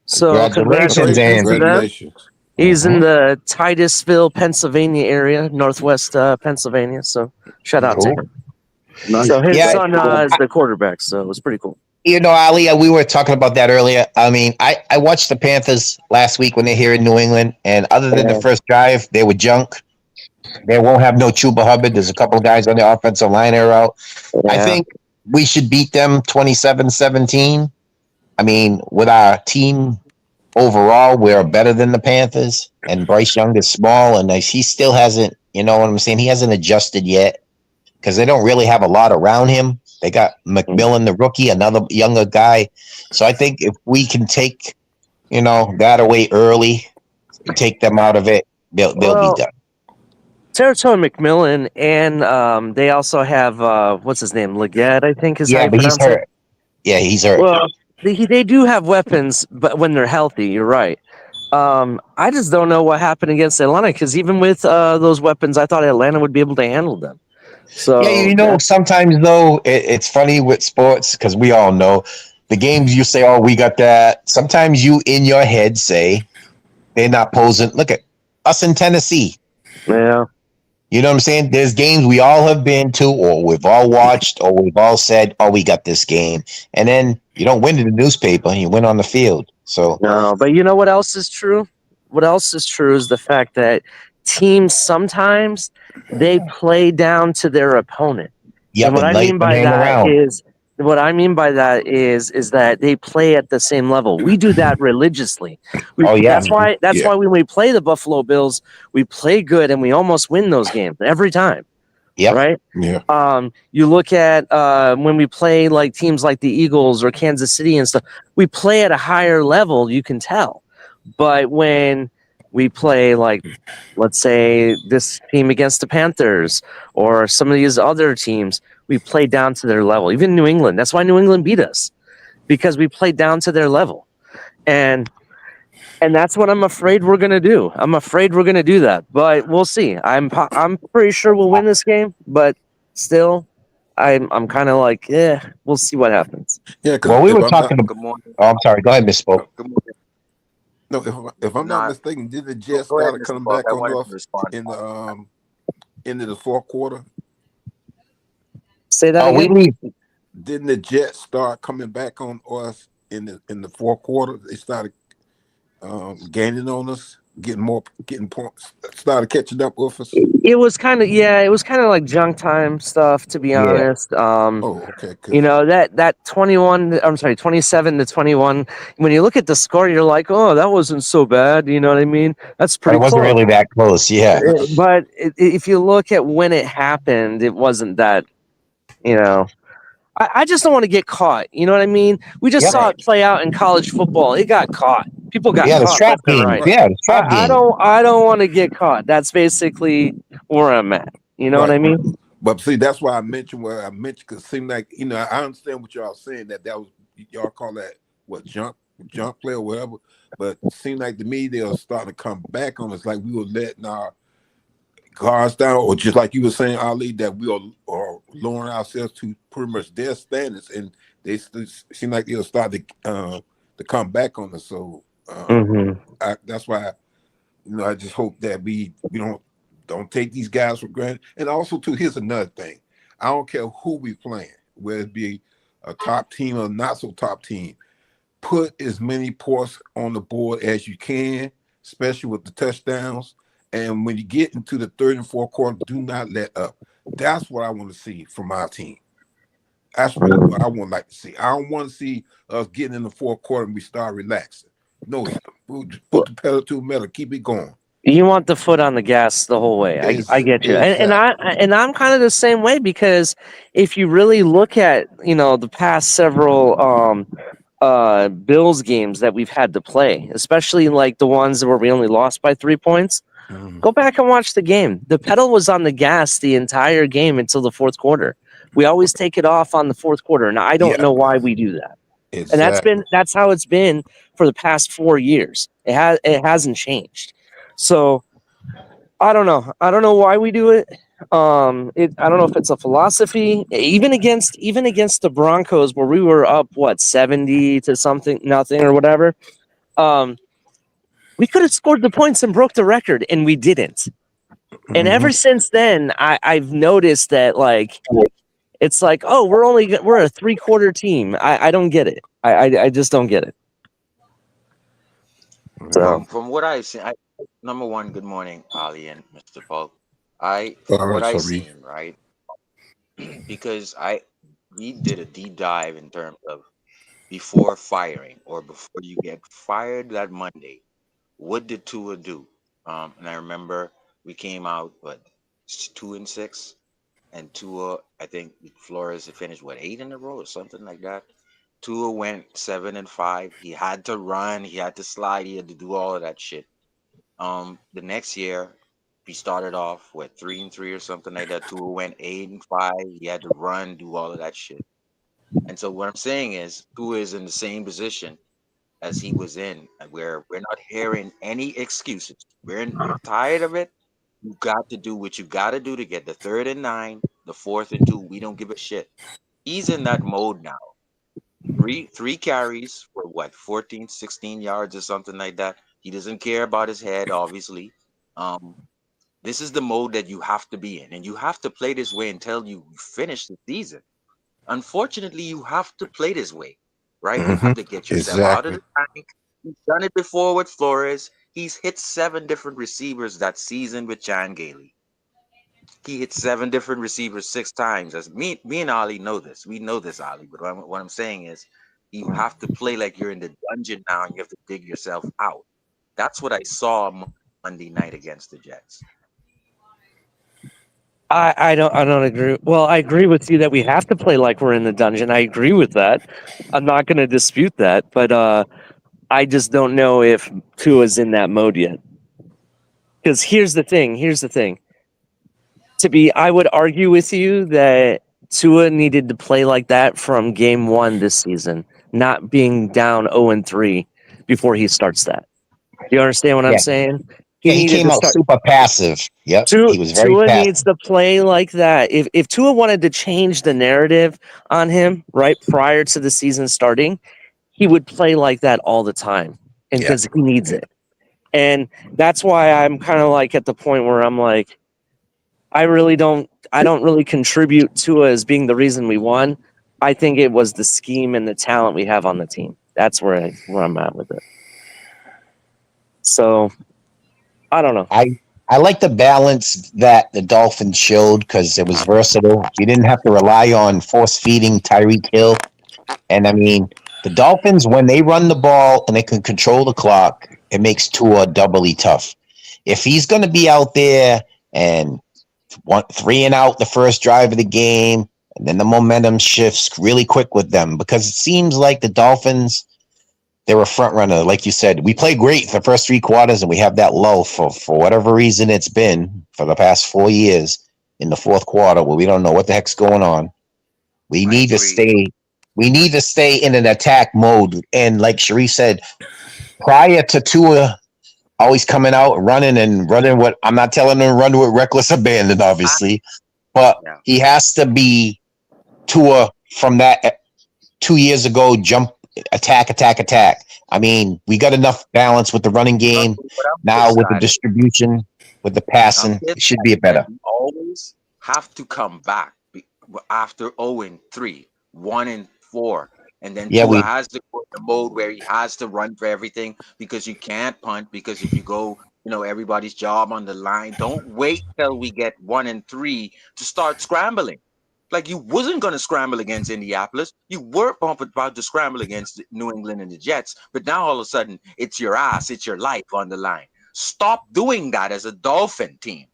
So Congratulations, Andy. Congratulations. He's in the Titusville, Pennsylvania area, northwest Pennsylvania. So shout out to him. Nice. So his son is the quarterback, so it was pretty cool. Ali, we were talking about that earlier. I mean, I watched the Panthers last week when they're here in New England, and other than the first drive, they were junk. They won't have no Chuba Hubbard. There's a couple of guys on the offensive line that are out. Yeah. I think we should beat them 27-17. I mean, with our team overall, we're better than the Panthers, and Bryce Young is small, and he still hasn't, you know what I'm saying? He hasn't adjusted yet because they don't really have a lot around him. They got McMillan, the rookie, another younger guy. So I think if we can take, that away early, take them out of it, they'll be done. Territory McMillan, and they also have, what's his name? Leggett, I think is how you but he's pronounce hurt. it. Yeah, he's hurt. Well, they do have weapons, but when they're healthy, you're right. I just don't know what happened against Atlanta, because even with those weapons, I thought Atlanta would be able to handle them. So sometimes though it's funny with sports because we all know the games you say, oh, we got that. Sometimes you in your head say they're not posing. Look at us in Tennessee. Yeah. You know what I'm saying? There's games we all have been to, or we've all watched, or we've all said, oh, we got this game. And then you don't win in the newspaper, you win on the field. So no, but you know what else is true? What else is true is the fact that teams sometimes they play down to their opponent. Yeah, and what I mean by that is that they play at the same level. We do that religiously. That's why when we play the Buffalo Bills, we play good and we almost win those games every time. Yeah. Right? Yeah. You look at when we play like teams like the Eagles or Kansas City and stuff, we play at a higher level, you can tell. But when we play like, let's say, this team against the Panthers or some of these other teams, we play down to their level. Even New England. That's why New England beat us, because we played down to their level. And that's what I'm afraid we're going to do. I'm afraid we're going to do that, but we'll see. I'm pretty sure we'll win this game, but still, I'm kind of like, we'll see what happens. Yeah, well, we were talking about. Oh, I'm sorry. Go ahead, Miss Spoke. No, if I'm not mistaken, did the Jets start coming back on us in the end of the fourth quarter? Say that again? didn't the Jets start coming back on us in the fourth quarter? They started gaining on us, getting points, started catching up with us. It was kind of like junk time stuff, to be Yeah. honest. Oh, okay, You because know, that 27 to 21. When you look at the score, you're like, oh, that wasn't so bad. You know what I mean? That's But pretty it wasn't close. really that close. Yeah. But if you look at when it happened, it wasn't that. You know, I just don't want to get caught. You know what I mean? We just Yep. saw it play out in college football. It got caught. People got Yeah, the caught strap left and game. right. Yeah, the strap I game. don't want to get caught. That's basically where I'm at. You know what I mean? But see, that's why I mentioned because it seemed like, I understand what y'all saying that was, y'all call that what, junk play or whatever. But it seemed like to me they were starting to come back on us, like we were letting our guards down, or just like you were saying, Ali, that we are lowering ourselves to pretty much their standards, and they seem like they'll start to come back on us. So that's why I just hope that we don't take these guys for granted. And also, too, here's another thing: I don't care who we playing, whether it be a top team or not so top team. Put as many points on the board as you can, especially with the touchdowns. And when you get into the third and fourth quarter, do not let up. That's what I want to see from our team. That's what I would like to see. I don't want to see us getting in the fourth quarter and we start relaxing. No, put the pedal to the metal, keep it going. You want the foot on the gas the whole way. I get you, and I'm kind of the same way, because if you really look at the past several Bills games that we've had to play, especially like the ones where we only lost by 3 points, go back and watch the game. The pedal was on the gas the entire game until the fourth quarter. We always take it off on the fourth quarter, and I don't know why we do that. Exactly. And that's how it's been for the past 4 years. It hasn't changed. So I don't know. I don't know why we do it. I don't know if it's a philosophy. Even against the Broncos, where we were up 70 to something, nothing or whatever. We could have scored the points and broke the record, and we didn't. And ever since then, I've noticed that it's like, oh, we're a 3/4 team. I don't get it. I just don't get it. So From what I see, number one, good morning, Ali and Mr. Paul. All right, What I sorry. seen, right? Because we did a deep dive in terms of before firing or before you get fired that Monday, what did Tua do? And I remember we came out 2-6, and Tua, I think Flores had finished 8 in a row or something like that. Tua went 7-5. He had to run, he had to slide, he had to do all of that shit. The next year, we started off 3-3 or something like that. Tua went 8-5. He had to run, do all of that shit. And so what I'm saying is, Tua is in the same position as he was in, where we're not hearing any excuses. We're tired of it. You got to do what you got to do to get the 3rd and 9, the 4th and 2. We don't give a shit. He's in that mode now. Three carries for 14, 16 yards or something like that. He doesn't care about his head, obviously. This is the mode that you have to be in, and you have to play this way until you finish the season. Unfortunately, you have to play this way, right? You have to get yourself out of the tank. He's done it before with Flores. He's hit 7 different receivers that season with Chan Gailey. He hit 7 different receivers 6 times. As me and Ali know this. We know this, Ali. But what I'm saying is, you have to play like you're in the dungeon now, and you have to dig yourself out. That's what I saw Monday night against the Jets. I don't agree. Well, I agree with you that we have to play like we're in the dungeon. I agree with that. I'm not going to dispute that, but I just don't know if Tua's in that mode yet. Because here's the thing. I would argue with you that Tua needed to play like that from game 1 this season, not being down 0-3 before he starts that. You understand what I'm saying? He came out super passive. Yep, he was very Tua passive. needs to play like that. If Tua wanted to change the narrative on him right prior to the season starting, he would play like that all the time, and because he needs it. And that's why I'm kind of at the point where I'm I don't really contribute Tua as being the reason we won. I think it was the scheme and the talent we have on the team. That's where I'm at with it. So, I don't know. I like the balance that the Dolphins showed because it was versatile. You didn't have to rely on force feeding Tyreek Hill. And I mean, the Dolphins, when they run the ball and they can control the clock, it makes Tua doubly tough. If he's going to be out there and 3 and out the first drive of the game, and then the momentum shifts really quick with them, because it seems like the Dolphins, they're a front runner. Like you said, we play great for the first 3 quarters, and we have that lull for whatever reason it's been for the past 4 years in the fourth quarter where we don't know what the heck's going on. We need to stay in an attack mode. And like Sharif said, prior to Tua always coming out, running what I'm not telling him to run with reckless abandon, obviously, but he has to be Tua from that 2 years ago, jump, attack. I mean, we got enough balance with the running game. Now with the distribution, with the passing, it should be better. You always have to come back after 0-3, 1-4. And then Tua has to go in the mode where he has to run for everything, because you can't punt, because if you go, everybody's job on the line. Don't wait till we get 1-3 to start scrambling. Like, you wasn't going to scramble against Indianapolis. You were about to scramble against New England and the Jets. But now all of a sudden, it's your ass, it's your life on the line. Stop doing that as a Dolphin team.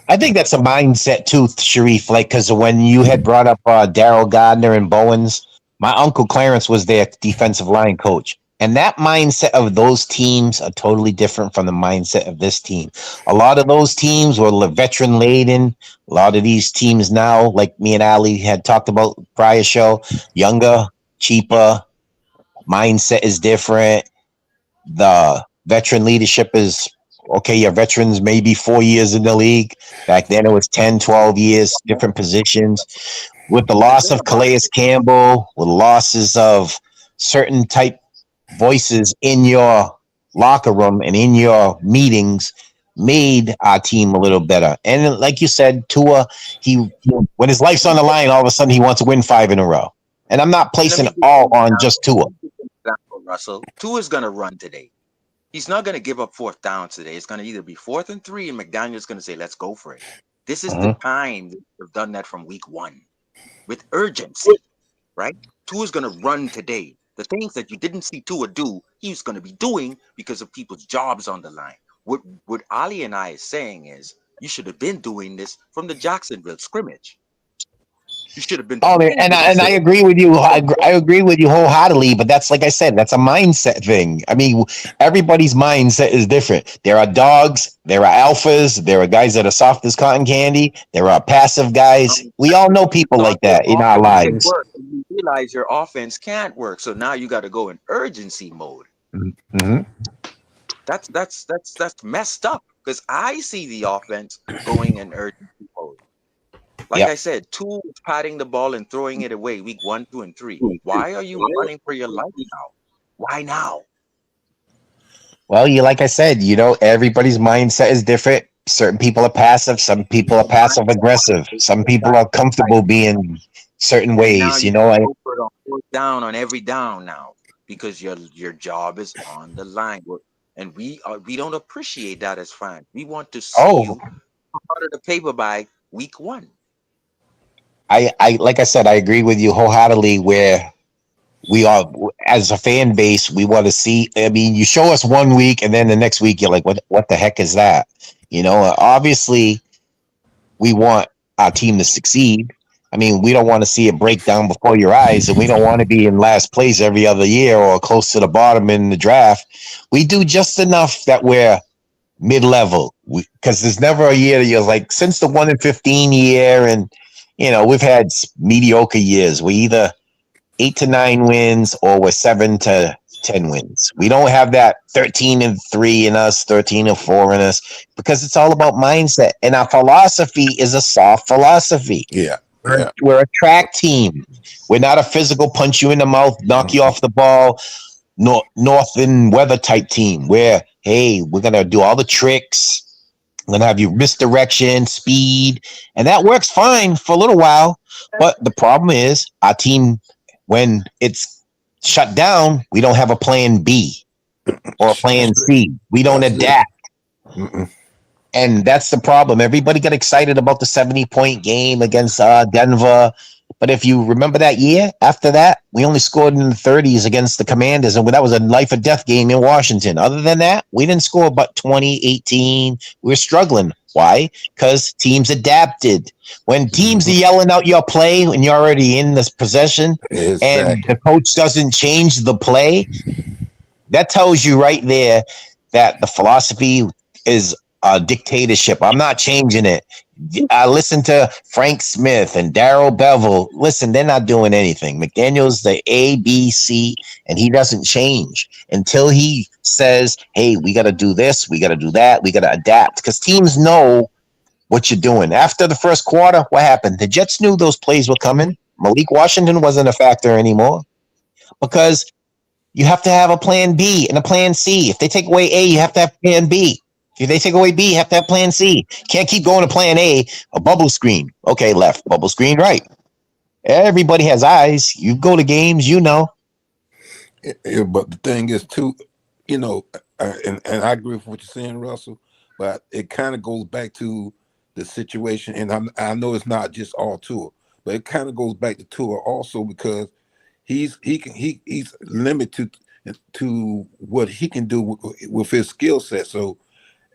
I think that's a mindset too, Sharif. Like, because when you had brought up Darryl Gardner and Bowens, my uncle Clarence was their defensive line coach. And that mindset of those teams are totally different from the mindset of this team. A lot of those teams were veteran laden. A lot of these teams now, like me and Ali had talked about prior show, younger, cheaper, mindset is different. The veteran leadership is, okay, your veterans may be 4 years in the league. Back then it was 10, 12 years, different positions. With the loss of Calais Campbell, with losses of certain type voices in your locker room and in your meetings, made our team a little better. And like you said, Tua, when his life's on the line, all of a sudden he wants to win 5 in a row. And I'm not placing it all on just Tua. Russell, Tua's going to run today. He's not going to give up 4th down today. It's going to either be 4th and 3, and McDaniel's going to say, let's go for it. This is the time they've done that from week 1 with urgency, right? Tua's going to run today. The things that you didn't see Tua do, he's going to be doing because of people's jobs on the line. What Ali and I is saying is, you should have been doing this from the Jacksonville scrimmage. You should have been. Oh, and I agree with you. I agree with you wholeheartedly. But that's, like I said, that's a mindset thing. I mean, everybody's mindset is different. There are dogs. There are alphas. There are guys that are soft as cotton candy. There are passive guys. We all know people like that in our lives. You realize your offense can't work, so now you got to go in urgency mode. Mm-hmm. That's messed up, because I see the offense going in urgency mode. Like I said, Tua is patting the ball and throwing it away week 1, 2, and 3. Why are you running for your life now? Why now? Well, like I said, everybody's mindset is different. Certain people are passive. Some people are passive aggressive. Some people are comfortable being certain ways. Go for it on 4th down on every down now, because your job is on the line. And we don't appreciate that as fans. We want to see you out of the paper by week 1. I like I said, I agree with you wholeheartedly. Where we are as a fan base, we want to see. I mean, you show us 1 week, and then the next week you're like, "What the heck is that?" Obviously, we want our team to succeed. I mean, we don't want to see it break down before your eyes, and we don't want to be in last place every other year or close to the bottom in the draft. We do just enough that we're mid-level, because there's never a year that you're like, since the 1-15 year, and we've had mediocre years. We either 8 to 9 wins or we're 7 to 10 wins. We don't have that 13-3 in us, 13-4 in us, because it's all about mindset. And our philosophy is a soft philosophy. Yeah. We're a track team. We're not a physical punch you in the mouth, knock you off the ball, north and weather type team. Where, hey, we're going to do all the tricks. I'm gonna have you misdirection, speed, and that works fine for a little while. But the problem is our team, when it's shut down, we don't have a plan B or a plan C. We don't adapt. And that's the problem. Everybody got excited about the 70-point game against Denver. But if you remember that year, after that, we only scored in the 30s against the Commanders. And that was a life or death game in Washington. Other than that, we didn't score but 20, 18. We were struggling. Why? Because teams adapted. When teams are yelling out your play and you're already in this possession and the coach doesn't change the play, that tells you right there that the philosophy is a dictatorship. I'm not changing it. I listen to Frank Smith and Darryl Bevel. Listen, they're not doing anything. McDaniel's the A, B, C, and he doesn't change until he says, hey, we got to do this, we got to do that, we got to adapt, because teams know what you're doing. After the first quarter, what happened? The Jets knew those plays were coming. Malik Washington wasn't a factor anymore because you have to have a plan B and a plan C. If they take away A, you have to have plan B. If they take away B, you have to have plan C. Can't keep going to plan A, a bubble screen. Okay, left, bubble screen, right. Everybody has eyes. You go to games, you know. Yeah, but the thing is, too, you know, and I agree with what you're saying, Russell, but it kind of goes back to the situation, and I know it's not just all Tua, but it kind of goes back to Tua also because he's limited to what he can do with his skill set. So,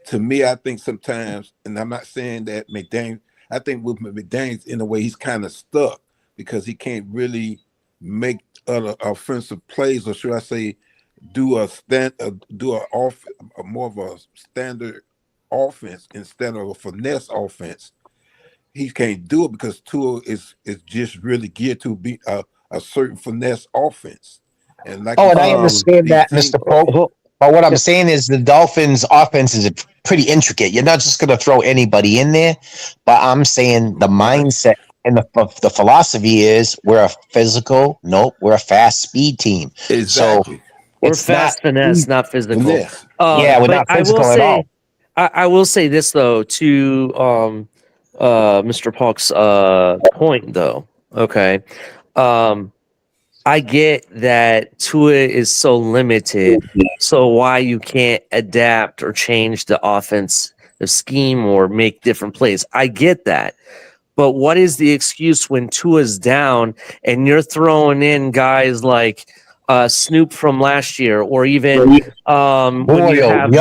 to me, I think sometimes, and I'm not saying that McDaniel, I think with McDaniel, in a way, he's kind of stuck because he can't really make other offensive plays, or should I say, do a more of a standard offense instead of a finesse offense. He can't do it because Tua is just really geared to be a certain finesse offense. And like and I understand that, Mr. Pope. But what I'm saying is the Dolphins' offense is pretty intricate. You're not just going to throw anybody in there. But I'm saying the mindset and the philosophy is we're a physical, we're a fast speed team. Exactly. So we're fast finesse, not physical. We're not physical at all. I will say this, though, to Mr. Polk's point, though. Okay. I get that Tua is so limited, so why you can't adapt or change the offensive scheme or make different plays. I get that. But what is the excuse when Tua's down and you're throwing in guys like Snoop from last year, or even when you have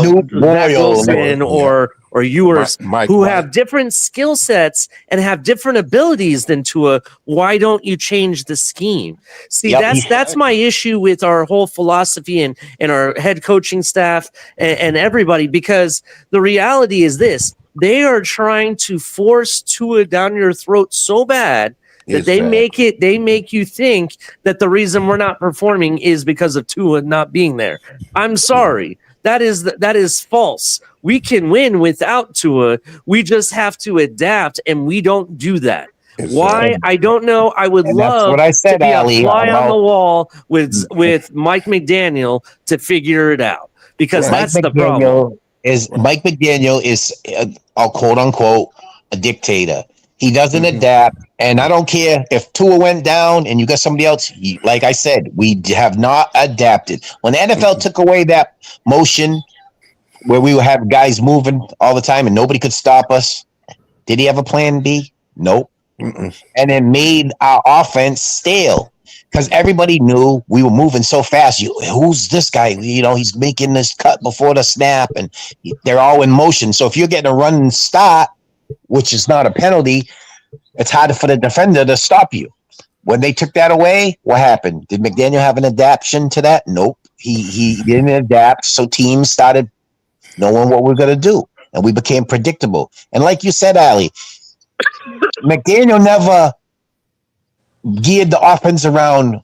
Snoop, Zach Wilson or Ewers, who have different skill sets and have different abilities than Tua? Why don't you change the scheme? See, that's my issue with our whole philosophy and our head coaching staff and everybody, because the reality is this: they are trying to force Tua down your throat so bad that they make you think that the reason we're not performing is because of Tua not being there. I'm sorry. That is false. We can win without Tua. We just have to adapt, and we don't do that. Why? I don't know. I would love to be a fly on the wall with Mike McDaniel to figure it out, because that's the problem. Mike McDaniel is a quote unquote a dictator. He doesn't adapt, and I don't care if Tua went down and you got somebody else. Like I said, we have not adapted. When the NFL took away that motion where we would have guys moving all the time and nobody could stop us, did he have a plan B? Nope. And it made our offense stale because everybody knew we were moving so fast. Who's this guy? You know, he's making this cut before the snap, and they're all in motion. So if you're getting a run and stop, which is not a penalty, it's harder for the defender to stop you. When they took that away, what happened? Did McDaniel have an adaptation to that? Nope. He didn't adapt, so teams started knowing what we're going to do, and we became predictable. And like you said, Ali, McDaniel never geared the offense around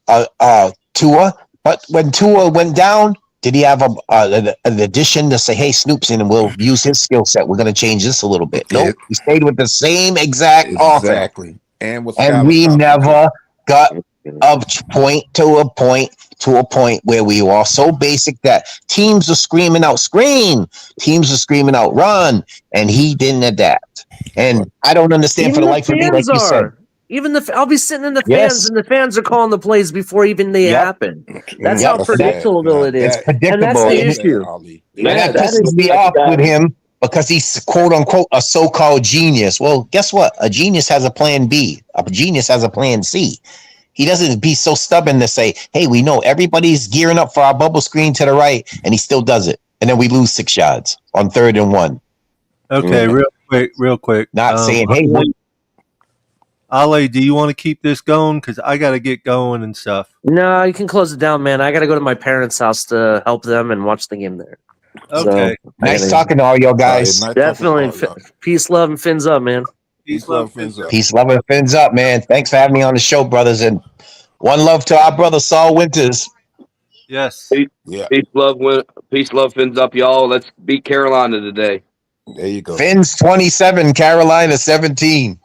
Tua, but when Tua went down, did he have an addition to say, hey, Snoop's in and we'll use his skill set? We're going to change this a little bit. Nope. He stayed with the same exact offense. And we never got a point to a point where we were all so basic that teams are screaming out, scream. Teams are screaming out, run. And he didn't adapt. And I don't understand for the life of me, like you said. Even I'll be sitting in the fans, Yes. and the fans are calling the plays before even they happen. That's Yep. how predictable it is. It's predictable. And that's the issue. And that pisses me off with him because he's quote unquote a so-called genius. Well, guess what? A genius has a plan B. A genius has a plan C. He doesn't be so stubborn to say, hey, we know everybody's gearing up for our bubble screen to the right, and he still does it. And then we lose 6 yards on 3rd and 1. Okay, real quick. Not saying, hey, Ale, do you want to keep this going? Because I got to get going and stuff. No, you can close it down, man. I got to go to my parents' house to help them and watch the game there. Okay. So, nice talking to all y'all guys. Definitely. Peace, love, and fins up, man. Peace, love, fins up. Peace, love, and fins up, man. Thanks for having me on the show, brothers. And one love to our brother, Saul Winters. Yes. Peace, love, fins up, y'all. Let's beat Carolina today. There you go. Fins 27, Carolina 17.